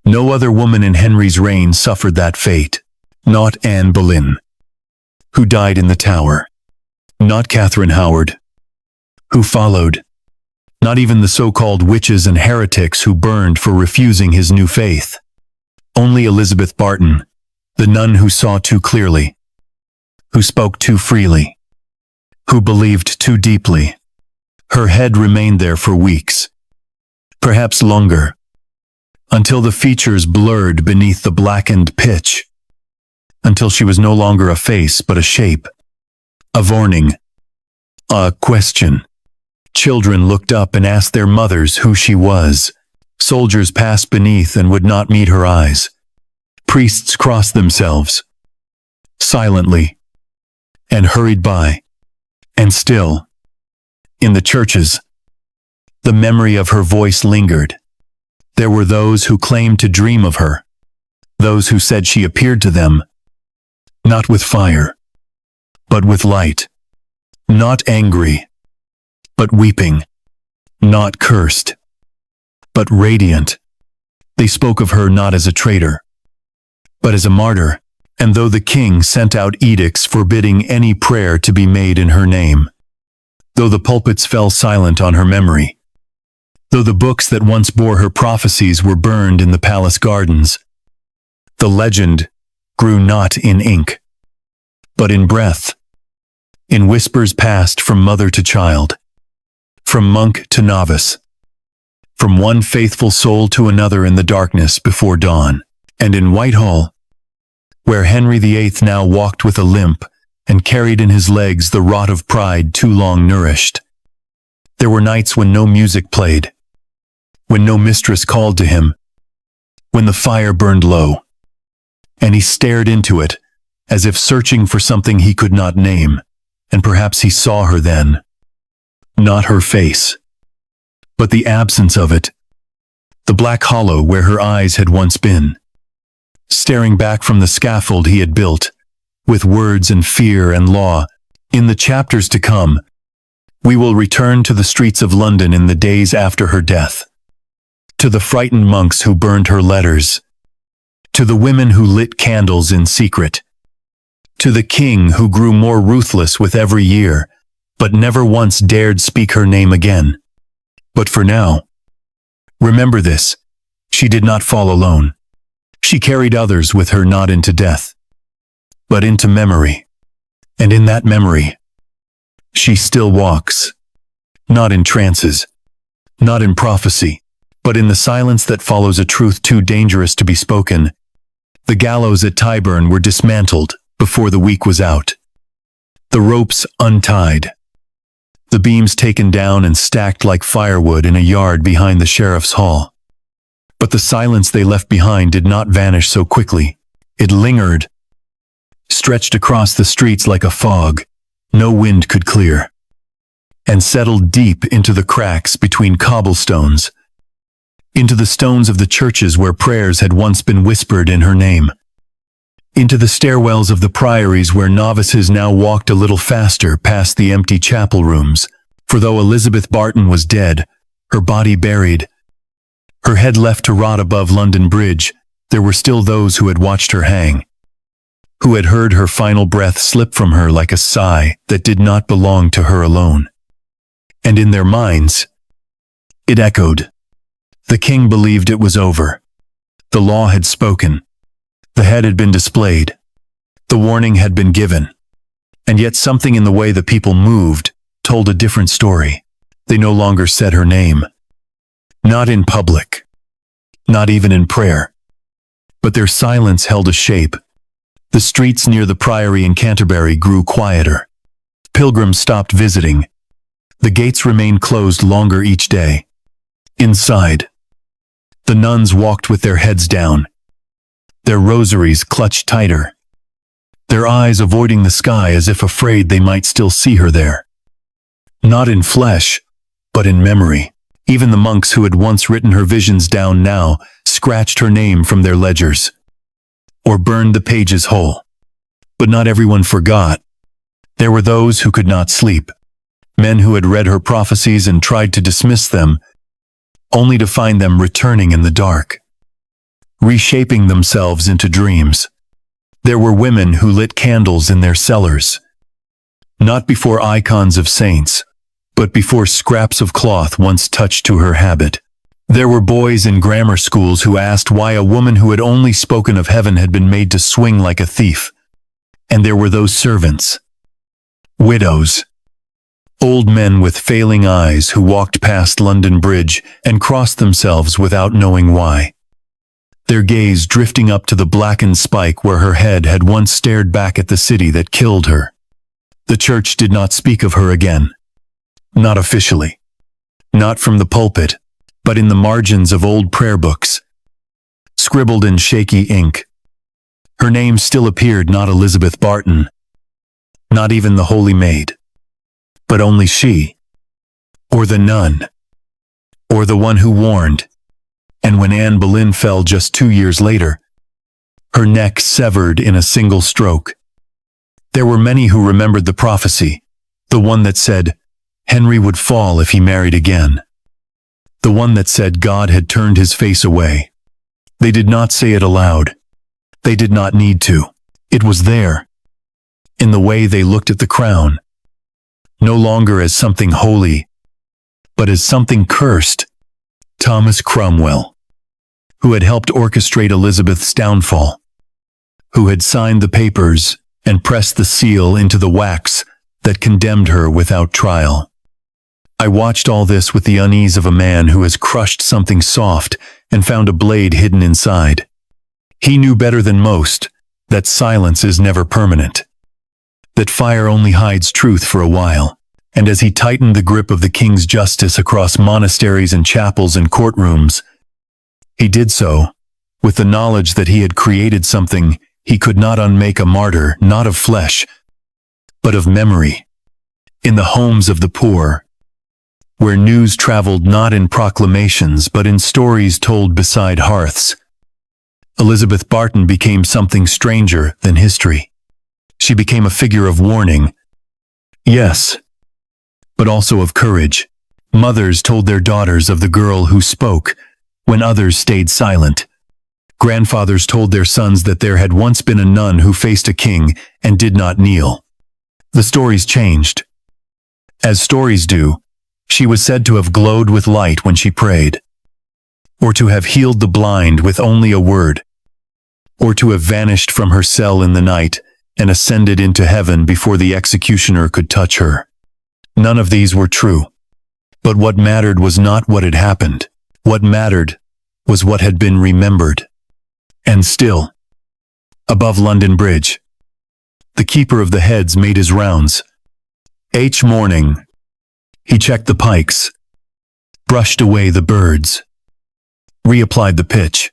S2: No other woman in Henry's reign suffered that fate. Not Anne Boleyn, who died in the Tower. Not Catherine Howard, who followed. Not even the so-called witches and heretics who burned for refusing his new faith. Only Elizabeth Barton, the nun who saw too clearly, who spoke too freely, who believed too deeply. Her head remained there for weeks, perhaps longer, until the features blurred beneath the blackened pitch, until she was no longer a face but a shape, a warning, a question. Children looked up and asked their mothers who she was. Soldiers passed beneath and would not meet her eyes. Priests crossed themselves, silently, and hurried by. And still, in the churches, the memory of her voice lingered. There were those who claimed to dream of her, those who said she appeared to them, not with fire, but with light, not angry, but weeping, not cursed, but radiant. They spoke of her not as a traitor, but as a martyr, and though the king sent out edicts forbidding any prayer to be made in her name, though the pulpits fell silent on her memory, though the books that once bore her prophecies were burned in the palace gardens, the legend grew not in ink, but in breath, in whispers passed from mother to child, from monk to novice, from one faithful soul to another in the darkness before dawn. And in Whitehall, where Henry VIII now walked with a limp and carried in his legs the rot of pride too long nourished, there were nights when no music played, when no mistress called to him, when the fire burned low, and he stared into it as if searching for something he could not name, and perhaps he saw her then. Not her face, but the absence of it, the black hollow where her eyes had once been, staring back from the scaffold he had built, with words and fear and law. In the chapters to come, we will return to the streets of London in the days after her death, to the frightened monks who burned her letters, to the women who lit candles in secret, to the king who grew more ruthless with every year, but never once dared speak her name again. But for now, remember this, she did not fall alone. She carried others with her not into death, but into memory. And in that memory, she still walks, not in trances, not in prophecy, but in the silence that follows a truth too dangerous to be spoken. The gallows at Tyburn were dismantled before the week was out. The ropes untied. The beams taken down and stacked like firewood in a yard behind the sheriff's hall. But the silence they left behind did not vanish so quickly. It lingered, stretched across the streets like a fog no wind could clear, and settled deep into the cracks between cobblestones, into the stones of the churches where prayers had once been whispered in her name, into the stairwells of the priories where novices now walked a little faster past the empty chapel rooms. For though Elizabeth Barton was dead, her body buried, her head left to rot above London Bridge, there were still those who had watched her hang, who had heard her final breath slip from her like a sigh that did not belong to her alone. And in their minds, it echoed. The king believed it was over. The law had spoken. The head had been displayed. The warning had been given. And yet something in the way the people moved told a different story. They no longer said her name. Not in public. Not even in prayer. But their silence held a shape. The streets near the priory in Canterbury grew quieter. Pilgrims stopped visiting. The gates remained closed longer each day. Inside, the nuns walked with their heads down, their rosaries clutched tighter, their eyes avoiding the sky as if afraid they might still see her there. Not in flesh, but in memory. Even the monks who had once written her visions down now scratched her name from their ledgers, or burned the pages whole. But not everyone forgot. There were those who could not sleep, men who had read her prophecies and tried to dismiss them, only to find them returning in the dark, reshaping themselves into dreams. There were women who lit candles in their cellars, not before icons of saints, but before scraps of cloth once touched to her habit. There were boys in grammar schools who asked why a woman who had only spoken of heaven had been made to swing like a thief. And there were those servants, widows, old men with failing eyes who walked past London Bridge and crossed themselves without knowing why, their gaze drifting up to the blackened spike where her head had once stared back at the city that killed her. The church did not speak of her again. Not officially. Not from the pulpit, but in the margins of old prayer books, scribbled in shaky ink. Her name still appeared, not Elizabeth Barton, not even the Holy Maid, but only she, or the nun, or the one who warned. And when Anne Boleyn fell just 2 years later, her neck severed in a single stroke, there were many who remembered the prophecy, the one that said Henry would fall if he married again. The one that said God had turned his face away. They did not say it aloud. They did not need to. It was there, in the way they looked at the crown, no longer as something holy, but as something cursed. Thomas Cromwell, who had helped orchestrate Elizabeth's downfall, who had signed the papers and pressed the seal into the wax that condemned her without trial. I watched all this with the unease of a man who has crushed something soft and found a blade hidden inside. He knew better than most that silence is never permanent, that fire only hides truth for a while. And as he tightened the grip of the king's justice across monasteries and chapels and courtrooms, he did so with the knowledge that he had created something he could not unmake, a martyr, not of flesh, but of memory, in the homes of the poor, where news traveled not in proclamations but in stories told beside hearths. Elizabeth Barton became something stranger than history. She became a figure of warning, yes, but also of courage. Mothers told their daughters of the girl who spoke when others stayed silent. Grandfathers told their sons that there had once been a nun who faced a king and did not kneel. The stories changed. As stories do, she was said to have glowed with light when she prayed, or to have healed the blind with only a word, or to have vanished from her cell in the night and ascended into heaven before the executioner could touch her. None of these were true. But what mattered was not what had happened. What mattered was what had been remembered. And still, above London Bridge, the keeper of the heads made his rounds. Each morning, he checked the pikes, brushed away the birds, reapplied the pitch.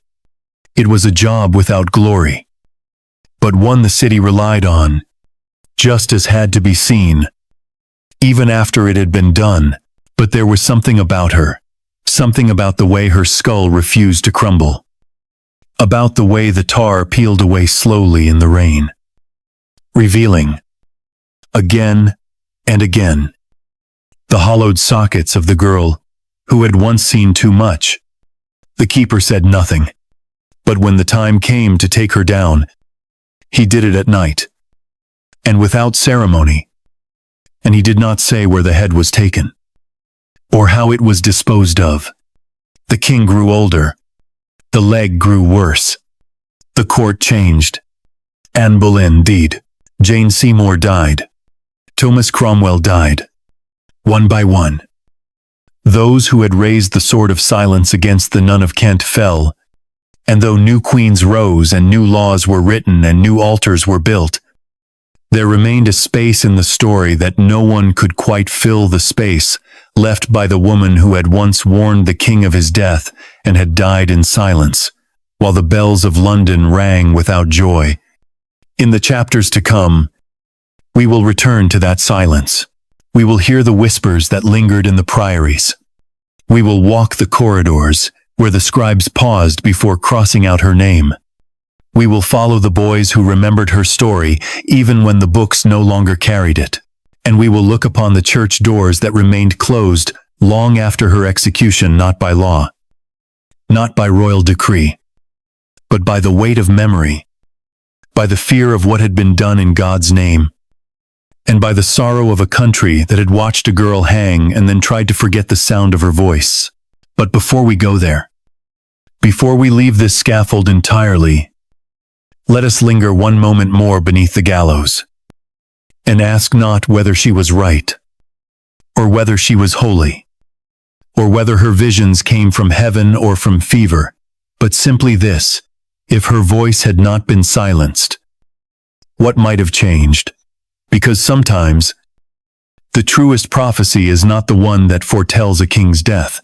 S2: It was a job without glory, but one the city relied on. Justice had to be seen, even after it had been done. But there was something about her, something about the way her skull refused to crumble, about the way the tar peeled away slowly in the rain, revealing, again and again, the hollowed sockets of the girl who had once seen too much. The keeper said nothing, but when the time came to take her down, he did it at night, and without ceremony, and he did not say where the head was taken, or how it was disposed of. The king grew older. The leg grew worse. The court changed. Anne Boleyn died. Jane Seymour died. Thomas Cromwell died. One by one, those who had raised the sword of silence against the Nun of Kent fell, and though new queens rose and new laws were written and new altars were built, there remained a space in the story that no one could quite fill, the space left by the woman who had once warned the king of his death and had died in silence, while the bells of London rang without joy. In the chapters to come, we will return to that silence. We will hear the whispers that lingered in the priories. We will walk the corridors where the scribes paused before crossing out her name. We will follow the boys who remembered her story even when the books no longer carried it. And we will look upon the church doors that remained closed long after her execution, not by law, not by royal decree, but by the weight of memory, by the fear of what had been done in God's name, and by the sorrow of a country that had watched a girl hang and then tried to forget the sound of her voice. But before we go there, before we leave this scaffold entirely, let us linger one moment more beneath the gallows, and ask not whether she was right, or whether she was holy, or whether her visions came from heaven or from fever, but simply this: if her voice had not been silenced, what might have changed? Because sometimes, the truest prophecy is not the one that foretells a king's death,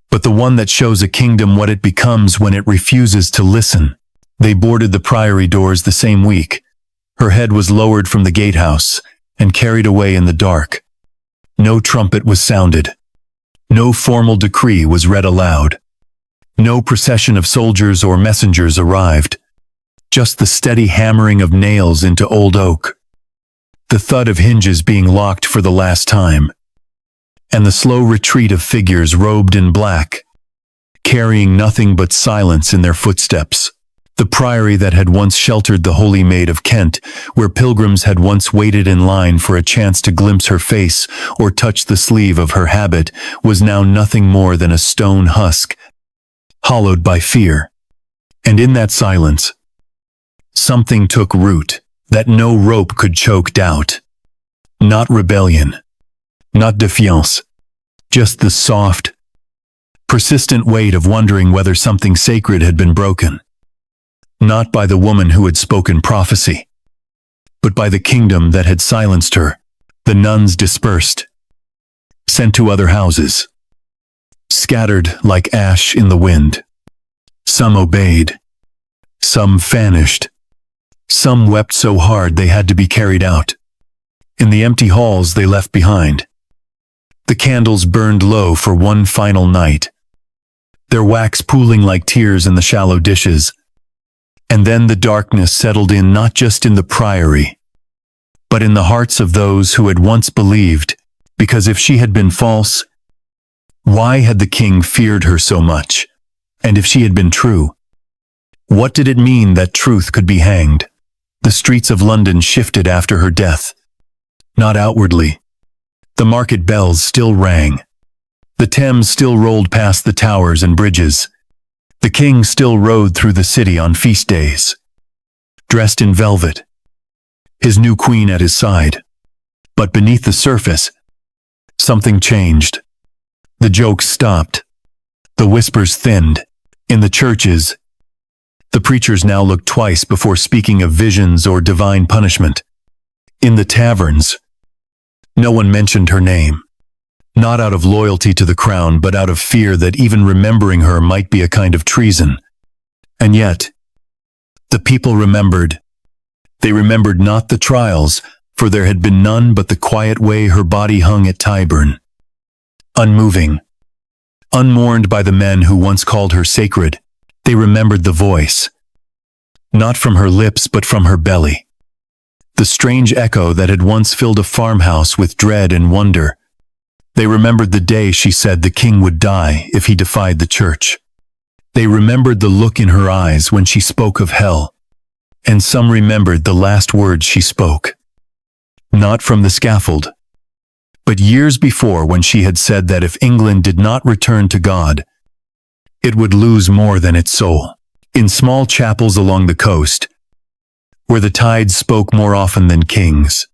S2: but the one that shows a kingdom what it becomes when it refuses to listen. They boarded the priory doors the same week. Her head was lowered from the gatehouse and carried away in the dark. No trumpet was sounded. No formal decree was read aloud. No procession of soldiers or messengers arrived. Just the steady hammering of nails into old oak, the thud of hinges being locked for the last time, and the slow retreat of figures robed in black, carrying nothing but silence in their footsteps. The priory that had once sheltered the holy Maid of Kent, where pilgrims had once waited in line for a chance to glimpse her face or touch the sleeve of her habit, was now nothing more than a stone husk, hollowed by fear. And in that silence, something took root that no rope could choke: doubt. Not rebellion, not defiance, just the soft, persistent weight of wondering whether something sacred had been broken. Not by the woman who had spoken prophecy, but by the kingdom that had silenced her. The nuns dispersed, sent to other houses, scattered like ash in the wind. Some obeyed, some vanished, some wept so hard they had to be carried out. In the empty halls they left behind, the candles burned low for one final night, their wax pooling like tears in the shallow dishes. And then the darkness settled in, not just in the priory, but in the hearts of those who had once believed, because if she had been false, why had the king feared her so much? And if she had been true, what did it mean that truth could be hanged? The streets of London shifted after her death. Not outwardly. The market bells still rang. The Thames still rolled past the towers and bridges. The king still rode through the city on feast days, dressed in velvet, his new queen at his side. But beneath the surface, something changed. The jokes stopped. The whispers thinned. In the churches, the preachers now looked twice before speaking of visions or divine punishment. In the taverns, no one mentioned her name. Not out of loyalty to the crown, but out of fear that even remembering her might be a kind of treason. And yet, the people remembered. They remembered not the trials, for there had been none, but the quiet way her body hung at Tyburn. Unmoving, unmourned by the men who once called her sacred, they remembered the voice. Not from her lips, but from her belly. The strange echo that had once filled a farmhouse with dread and wonder. They remembered the day she said the king would die if he defied the church. They remembered the look in her eyes when she spoke of hell. And some remembered the last words she spoke. Not from the scaffold, but years before, when she had said that if England did not return to God, it would lose more than its soul. In small chapels along the coast, where the tides spoke more often than kings,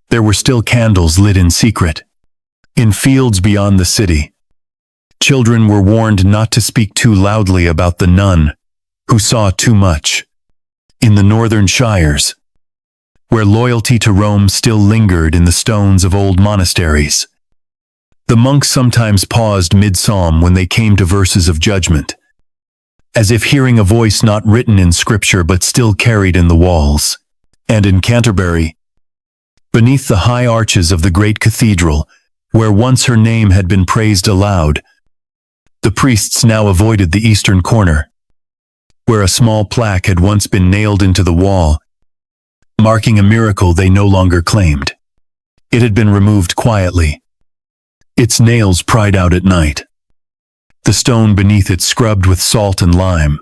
S2: there were still candles lit in secret. In fields beyond the city, children were warned not to speak too loudly about the nun who saw too much. In the northern shires, where loyalty to Rome still lingered in the stones of old monasteries, the monks sometimes paused mid-psalm when they came to verses of judgment, as if hearing a voice not written in scripture but still carried in the walls. And in Canterbury, beneath the high arches of the great cathedral, where once her name had been praised aloud, the priests now avoided the eastern corner, where a small plaque had once been nailed into the wall, marking a miracle they no longer claimed. It had been removed quietly, its nails pried out at night, the stone beneath it scrubbed with salt and lime,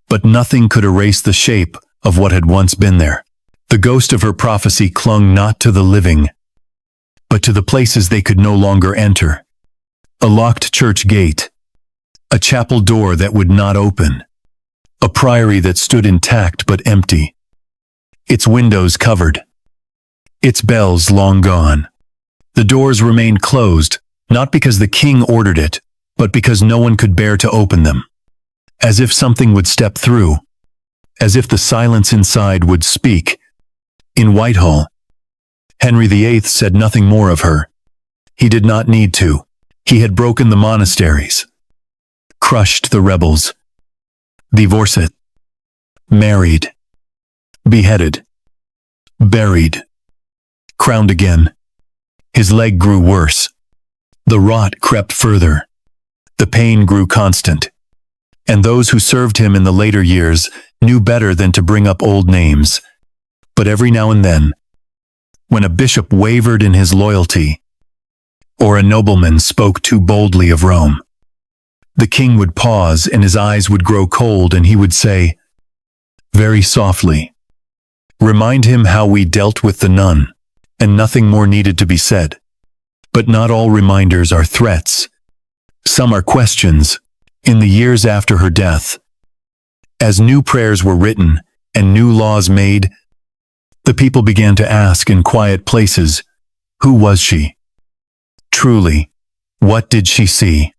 S2: but nothing could erase the shape of what had once been there. The ghost of her prophecy clung not to the living, but to the places they could no longer enter. A locked church gate, a chapel door that would not open, a priory that stood intact but empty, its windows covered, its bells long gone. The doors remained closed, not because the king ordered it, but because no one could bear to open them. As if something would step through, as if the silence inside would speak. In Whitehall, Henry VIII said nothing more of her. He did not need to. He had broken the monasteries, crushed the rebels, divorced, married, beheaded, buried, crowned again. His leg grew worse. The rot crept further. The pain grew constant. And those who served him in the later years knew better than to bring up old names. But every now and then, when a bishop wavered in his loyalty, or a nobleman spoke too boldly of Rome, the king would pause and his eyes would grow cold and he would say, very softly, remind him how we dealt with the nun, and nothing more needed to be said. But not all reminders are threats. Some are questions. In the years after her death, as new prayers were written and new laws made, the people began to ask in quiet places, who was she? Truly, what did she see?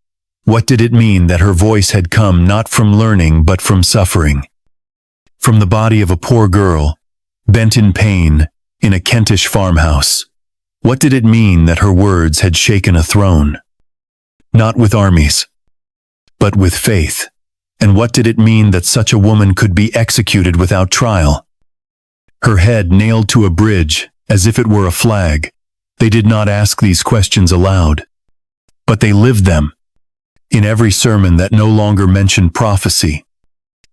S2: What did it mean that her voice had come not from learning but from suffering? From the body of a poor girl, bent in pain, in a Kentish farmhouse. What did it mean that her words had shaken a throne? Not with armies, but with faith. And what did it mean that such a woman could be executed without trial? Her head nailed to a bridge, as if it were a flag. They did not ask these questions aloud, but they lived them. In every sermon that no longer mentioned prophecy,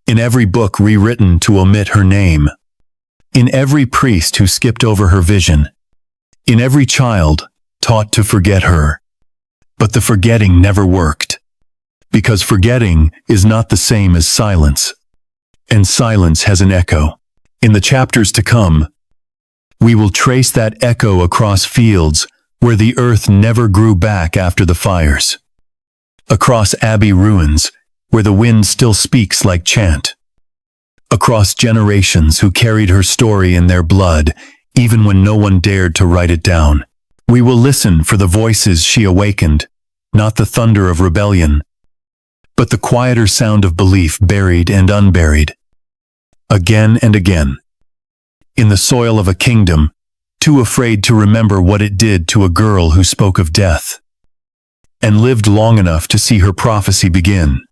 S2: in every book rewritten to omit her name, in every priest who skipped over her vision, in every child taught to forget her. But the forgetting never worked, because forgetting is not the same as silence, and silence has an echo. In the chapters to come, we will trace that echo across fields where the earth never grew back after the fires, across abbey ruins where the wind still speaks like chant, across generations who carried her story in their blood even when no one dared to write it down. We will listen for the voices she awakened, not the thunder of rebellion, but the quieter sound of belief buried and unburied. Again and again, in the soil of a kingdom, too afraid to remember what it did to a girl who spoke of death, and lived long enough to see her prophecy begin.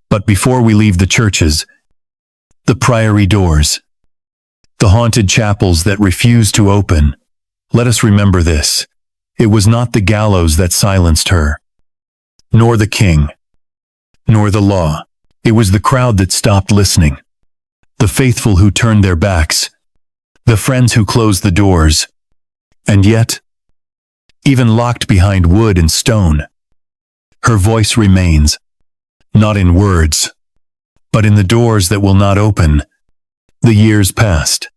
S2: But before we leave the churches, the priory doors, the haunted chapels that refuse to open, let us remember this. It was not the gallows that silenced her, nor the king, nor the law. It was the crowd that stopped listening, the faithful who turned their backs, the friends who closed the doors. And yet, even locked behind wood and stone, her voice remains, not in words, but in the doors that will not open. The years passed,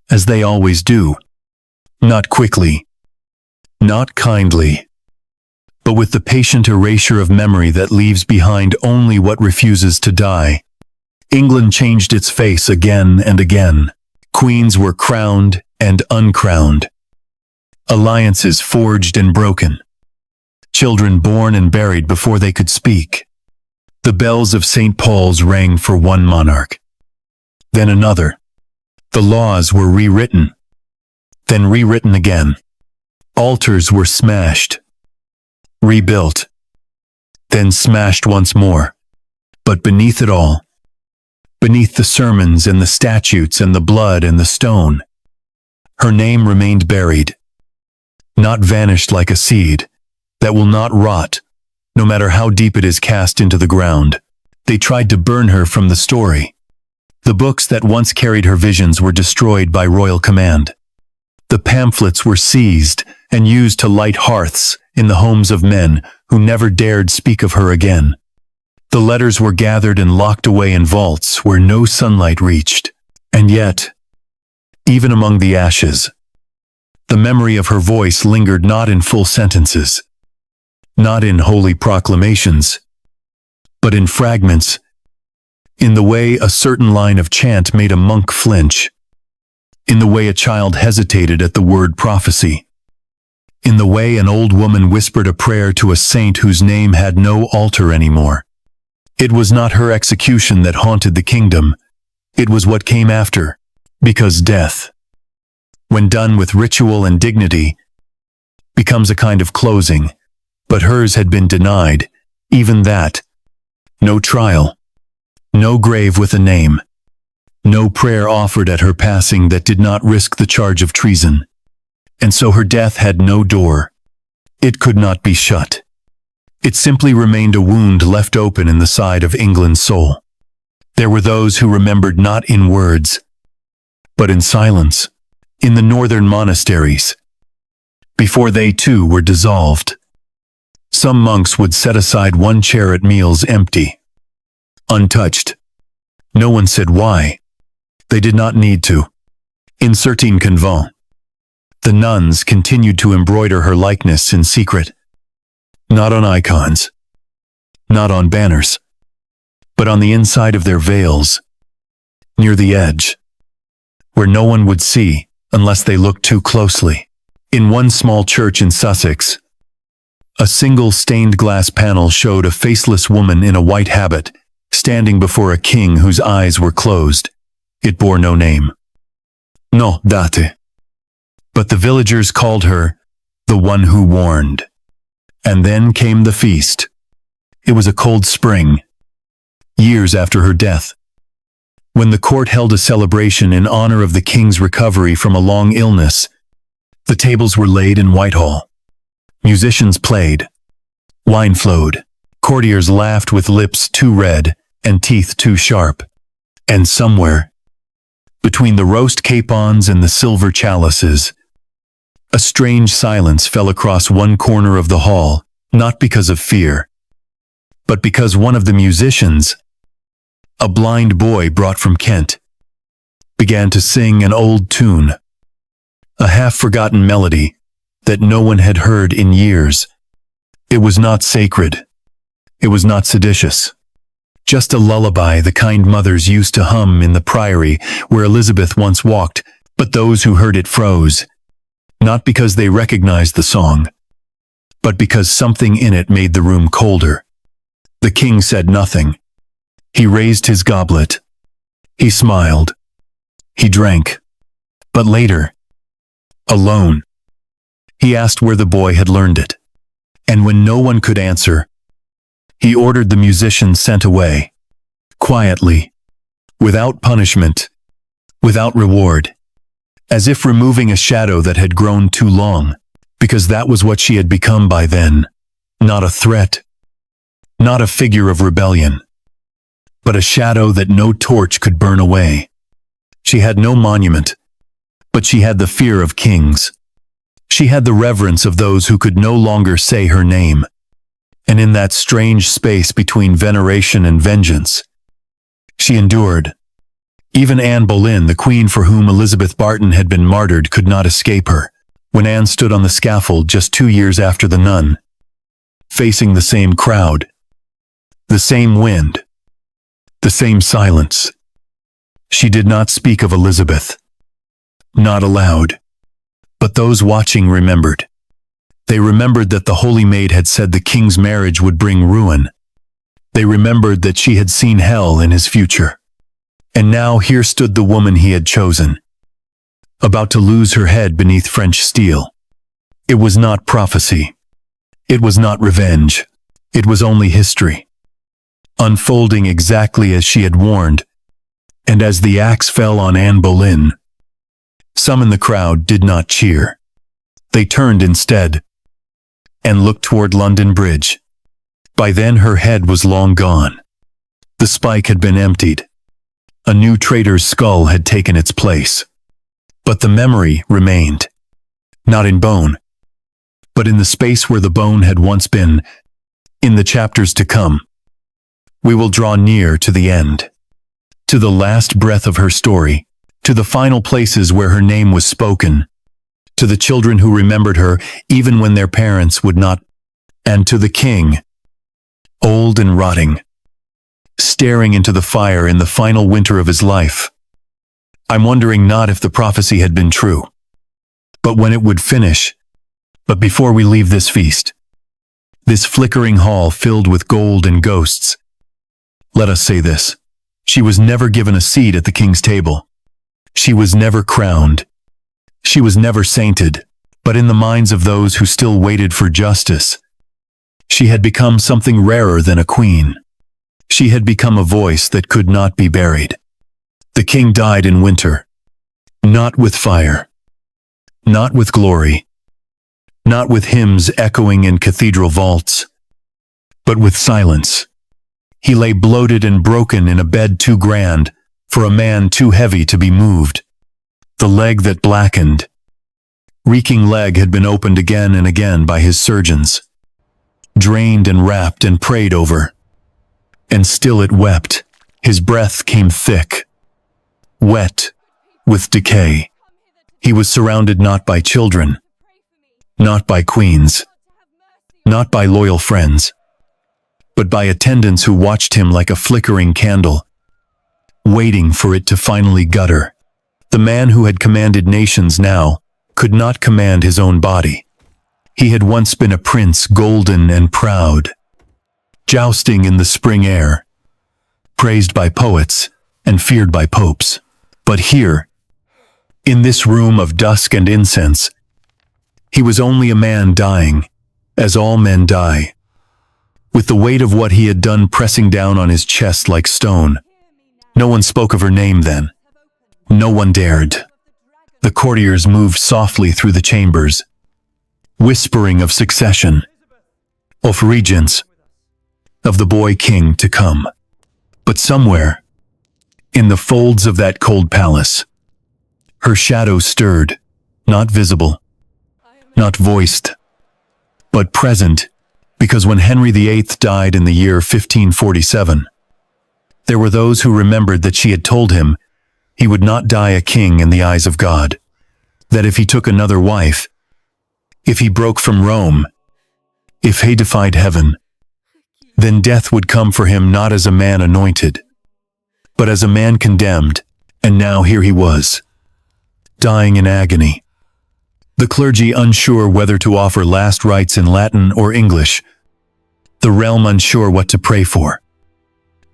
S2: as they always do, not quickly, not kindly, but with the patient erasure of memory that leaves behind only what refuses to die. England changed its face again and again. Queens were crowned and uncrowned, alliances forged and broken, children born and buried before they could speak. The bells of St. Paul's rang for one monarch, then another. The laws were rewritten, then rewritten again. Altars were smashed, rebuilt, then smashed once more. But beneath it all, beneath the sermons and the statutes and the blood and the stone, her name remained buried, not vanished like a seed that will not rot, no matter how deep it is cast into the ground. They tried to burn her from the story. The books that once carried her visions were destroyed by royal command. The pamphlets were seized and used to light hearths in the homes of men who never dared speak of her again. The letters were gathered and locked away in vaults where no sunlight reached. And yet, even among the ashes, the memory of her voice lingered not in full sentences, not in holy proclamations, but in fragments, in the way a certain line of chant made a monk flinch, in the way a child hesitated at the word prophecy, in the way an old woman whispered a prayer to a saint whose name had no altar anymore. It was not her execution that haunted the kingdom, it was what came after, because death, when done with ritual and dignity, becomes a kind of closing, but hers had been denied, even that. No trial, no grave with a name, no prayer offered at her passing that did not risk the charge of treason. And so her death had no door. It could not be shut. It simply remained a wound left open in the side of England's soul. There were those who remembered not in words, but in silence, in the northern monasteries, before they too were dissolved. Some monks would set aside one chair at meals empty, untouched. No one said why. They did not need to. In certain convents, the nuns continued to embroider her likeness in secret, not on icons, not on banners, but on the inside of their veils, near the edge, where no one would see unless they looked too closely. In one small church in Sussex, a single stained glass panel showed a faceless woman in a white habit, standing before a king whose eyes were closed. It bore no name. No date. But the villagers called her the one who warned. And then came the feast. It was a cold spring, years after her death, when the court held a celebration in honor of the king's recovery from a long illness. The tables were laid in Whitehall. Musicians played. Wine flowed. Courtiers laughed with lips too red and teeth too sharp. And somewhere, between the roast capons and the silver chalices, a strange silence fell across one corner of the hall, not because of fear, but because one of the musicians, a blind boy brought from Kent, began to sing an old tune, a half-forgotten melody that no one had heard in years. It was not sacred. It was not seditious. Just a lullaby the kind mothers used to hum in the priory where Elizabeth once walked, but those who heard it froze, not because they recognized the song, but because something in it made the room colder. The king said nothing. He raised his goblet. He smiled. He drank. But later, alone, he asked where the boy had learned it. And when no one could answer, he ordered the musicians sent away, quietly, without punishment, without reward, as if removing a shadow that had grown too long, because that was what she had become by then, not a threat, not a figure of rebellion, but a shadow that no torch could burn away. She had no monument, but she had the fear of kings. She had the reverence of those who could no longer say her name. And in that strange space between veneration and vengeance, she endured. Even Anne Boleyn, the queen for whom Elizabeth Barton had been martyred, could not escape her. When Anne stood on the scaffold just 2 years after the nun, facing the same crowd, the same wind, the same silence, she did not speak of Elizabeth. Not aloud. But those watching remembered. They remembered that the Holy Maid had said the king's marriage would bring ruin. They remembered that she had seen hell in his future. And now here stood the woman he had chosen, about to lose her head beneath French steel. It was not prophecy. It was not revenge. It was only history, unfolding exactly as she had warned. And as the axe fell on Anne Boleyn, some in the crowd did not cheer. They turned instead and looked toward London Bridge. By then her head was long gone. The spike had been emptied. A new traitor's skull had taken its place. But the memory remained, not in bone, but in the space where the bone had once been. In the chapters to come, we will draw near to the end, to the last breath of her story, to the final places where her name was spoken, to the children who remembered her even when their parents would not, and to the king, old and rotting, staring into the fire in the final winter of his life. I'm wondering not if the prophecy had been true, but when it would finish. But before we leave this feast, this flickering hall filled with gold and ghosts, let us say this: she was never given a seat at the king's table. She was never crowned. She was never sainted, but in the minds of those who still waited for justice, she had become something rarer than a queen. She had become a voice that could not be buried. The king died in winter, not with fire, not with glory, not with hymns echoing in cathedral vaults, but with silence. He lay bloated and broken in a bed too grand for a man too heavy to be moved. The leg that blackened, reeking leg had been opened again and again by his surgeons, drained and wrapped and prayed over. And still it wept. His breath came thick, wet, with decay. He was surrounded not by children, not by queens, not by loyal friends, but by attendants who watched him like a flickering candle, waiting for it to finally gutter. The man who had commanded nations now could not command his own body. He had once been a prince, golden and proud, jousting in the spring air, praised by poets and feared by popes. But here, in this room of dusk and incense, he was only a man dying, as all men die, with the weight of what he had done pressing down on his chest like stone. No one spoke of her name then. No one dared. The courtiers moved softly through the chambers, whispering of succession, of regents, of the boy king to come. But somewhere, in the folds of that cold palace, her shadow stirred, not visible, not voiced, but present, because when Henry VIII died in the year 1547, there were those who remembered that she had told him he would not die a king in the eyes of God, that if he took another wife, if he broke from Rome, if he defied heaven, then death would come for him not as a man anointed, but as a man condemned. And now here he was, dying in agony. the clergy unsure whether to offer last rites in Latin or English, the realm unsure what to pray for,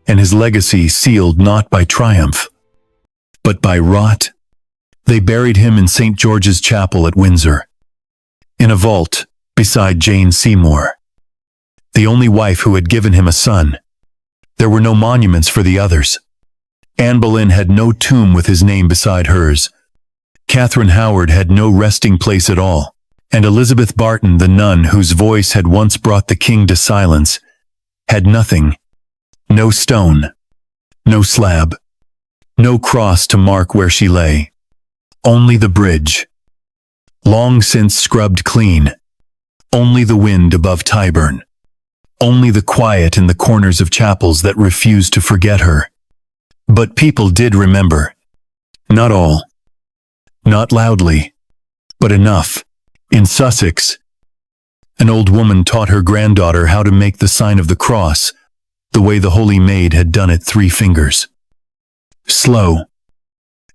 S2: and his legacy sealed not by triumph, but by rot. They buried him in St. George's Chapel at Windsor, in a vault beside Jane Seymour, the only wife who had given him a son. There were no monuments for the others. Anne Boleyn had no tomb with his name beside hers. Catherine Howard had no resting place at all, and Elizabeth Barton, the nun whose voice had once brought the king to silence, had nothing. No stone, no slab, no cross to mark where she lay. Only the bridge, long since scrubbed clean. Only the wind above Tyburn. Only the quiet in the corners of chapels that refused to forget her. But people did remember. Not all. Not loudly. But enough. In Sussex, an old woman taught her granddaughter how to make the sign of the cross, the way the Holy Maid had done it 3 fingers. Slow.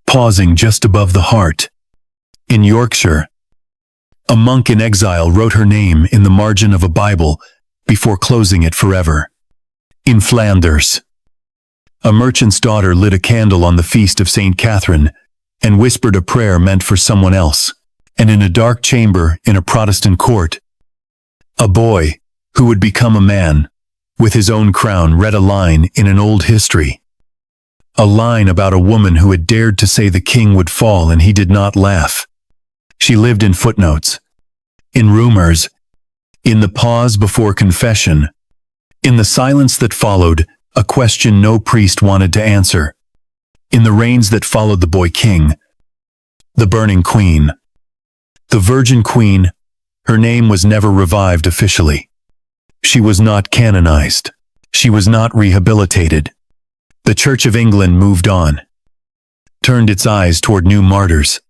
S2: Pausing just above the heart. In Yorkshire, a monk in exile wrote her name in the margin of a Bible before closing it forever. In Flanders, a merchant's daughter lit a candle on the feast of St. Catherine and whispered a prayer meant for someone else. And in a dark chamber in a Protestant court, a boy who would become a man with his own crown read a line in an old history. A line about a woman who had dared to say the king would fall and he did not laugh. She lived in footnotes, in rumors, in the pause before confession, in the silence that followed, a question no priest wanted to answer, in the reigns that followed the boy king, the burning queen, the virgin queen. Her name was never revived officially. She was not canonized. She was not rehabilitated. The Church of England moved on, turned its eyes toward new martyrs,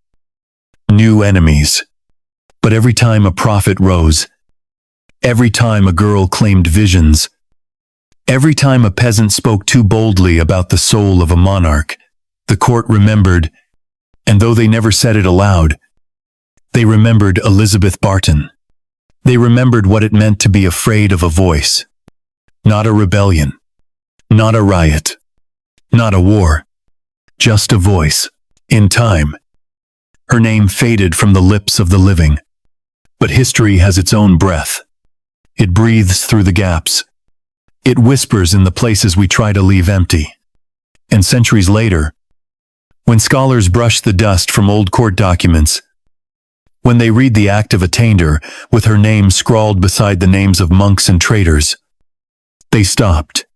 S2: new enemies. But every time a prophet rose, every time a girl claimed visions, every time a peasant spoke too boldly about the soul of a monarch, the court remembered, and though they never said it aloud, they remembered Elizabeth Barton. They remembered what it meant to be afraid of a voice. Not a rebellion, not a riot, not a war, just a voice. In time, her name faded from the lips of the living. But history has its own breath. It breathes through the gaps. It whispers in the places we try to leave empty. And centuries later, when scholars brush the dust from old court documents, when they read the act of attainder with her name scrawled beside the names of monks and traitors, they stopped.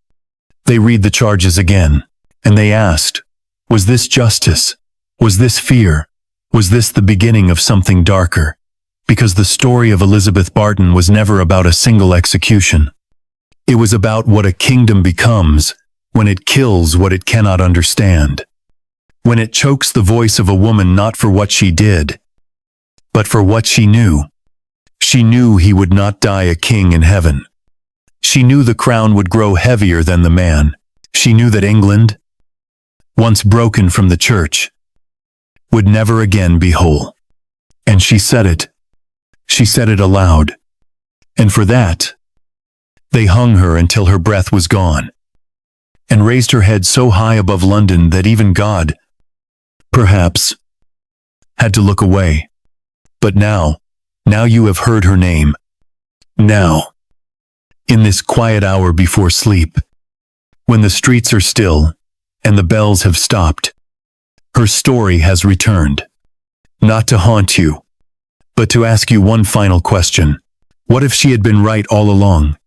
S2: They read the charges again, and they asked, was this justice? Was this fear? Was this the beginning of something darker? Because the story of Elizabeth Barton was never about a single execution. It was about what a kingdom becomes when it kills what it cannot understand. When it chokes the voice of a woman not for what she did, but for what she knew. She knew he would not die a king in heaven. She knew the crown would grow heavier than the man. She knew that England, once broken from the church, would never again be whole. And she said it. She said it aloud. And for that, they hung her until her breath was gone, and raised her head so high above London that even God, perhaps, had to look away. But now you have heard her name. Now, in this quiet hour before sleep, when the streets are still and the bells have stopped, her story has returned. Not to haunt you, but to ask you one final question. What if she had been right all along?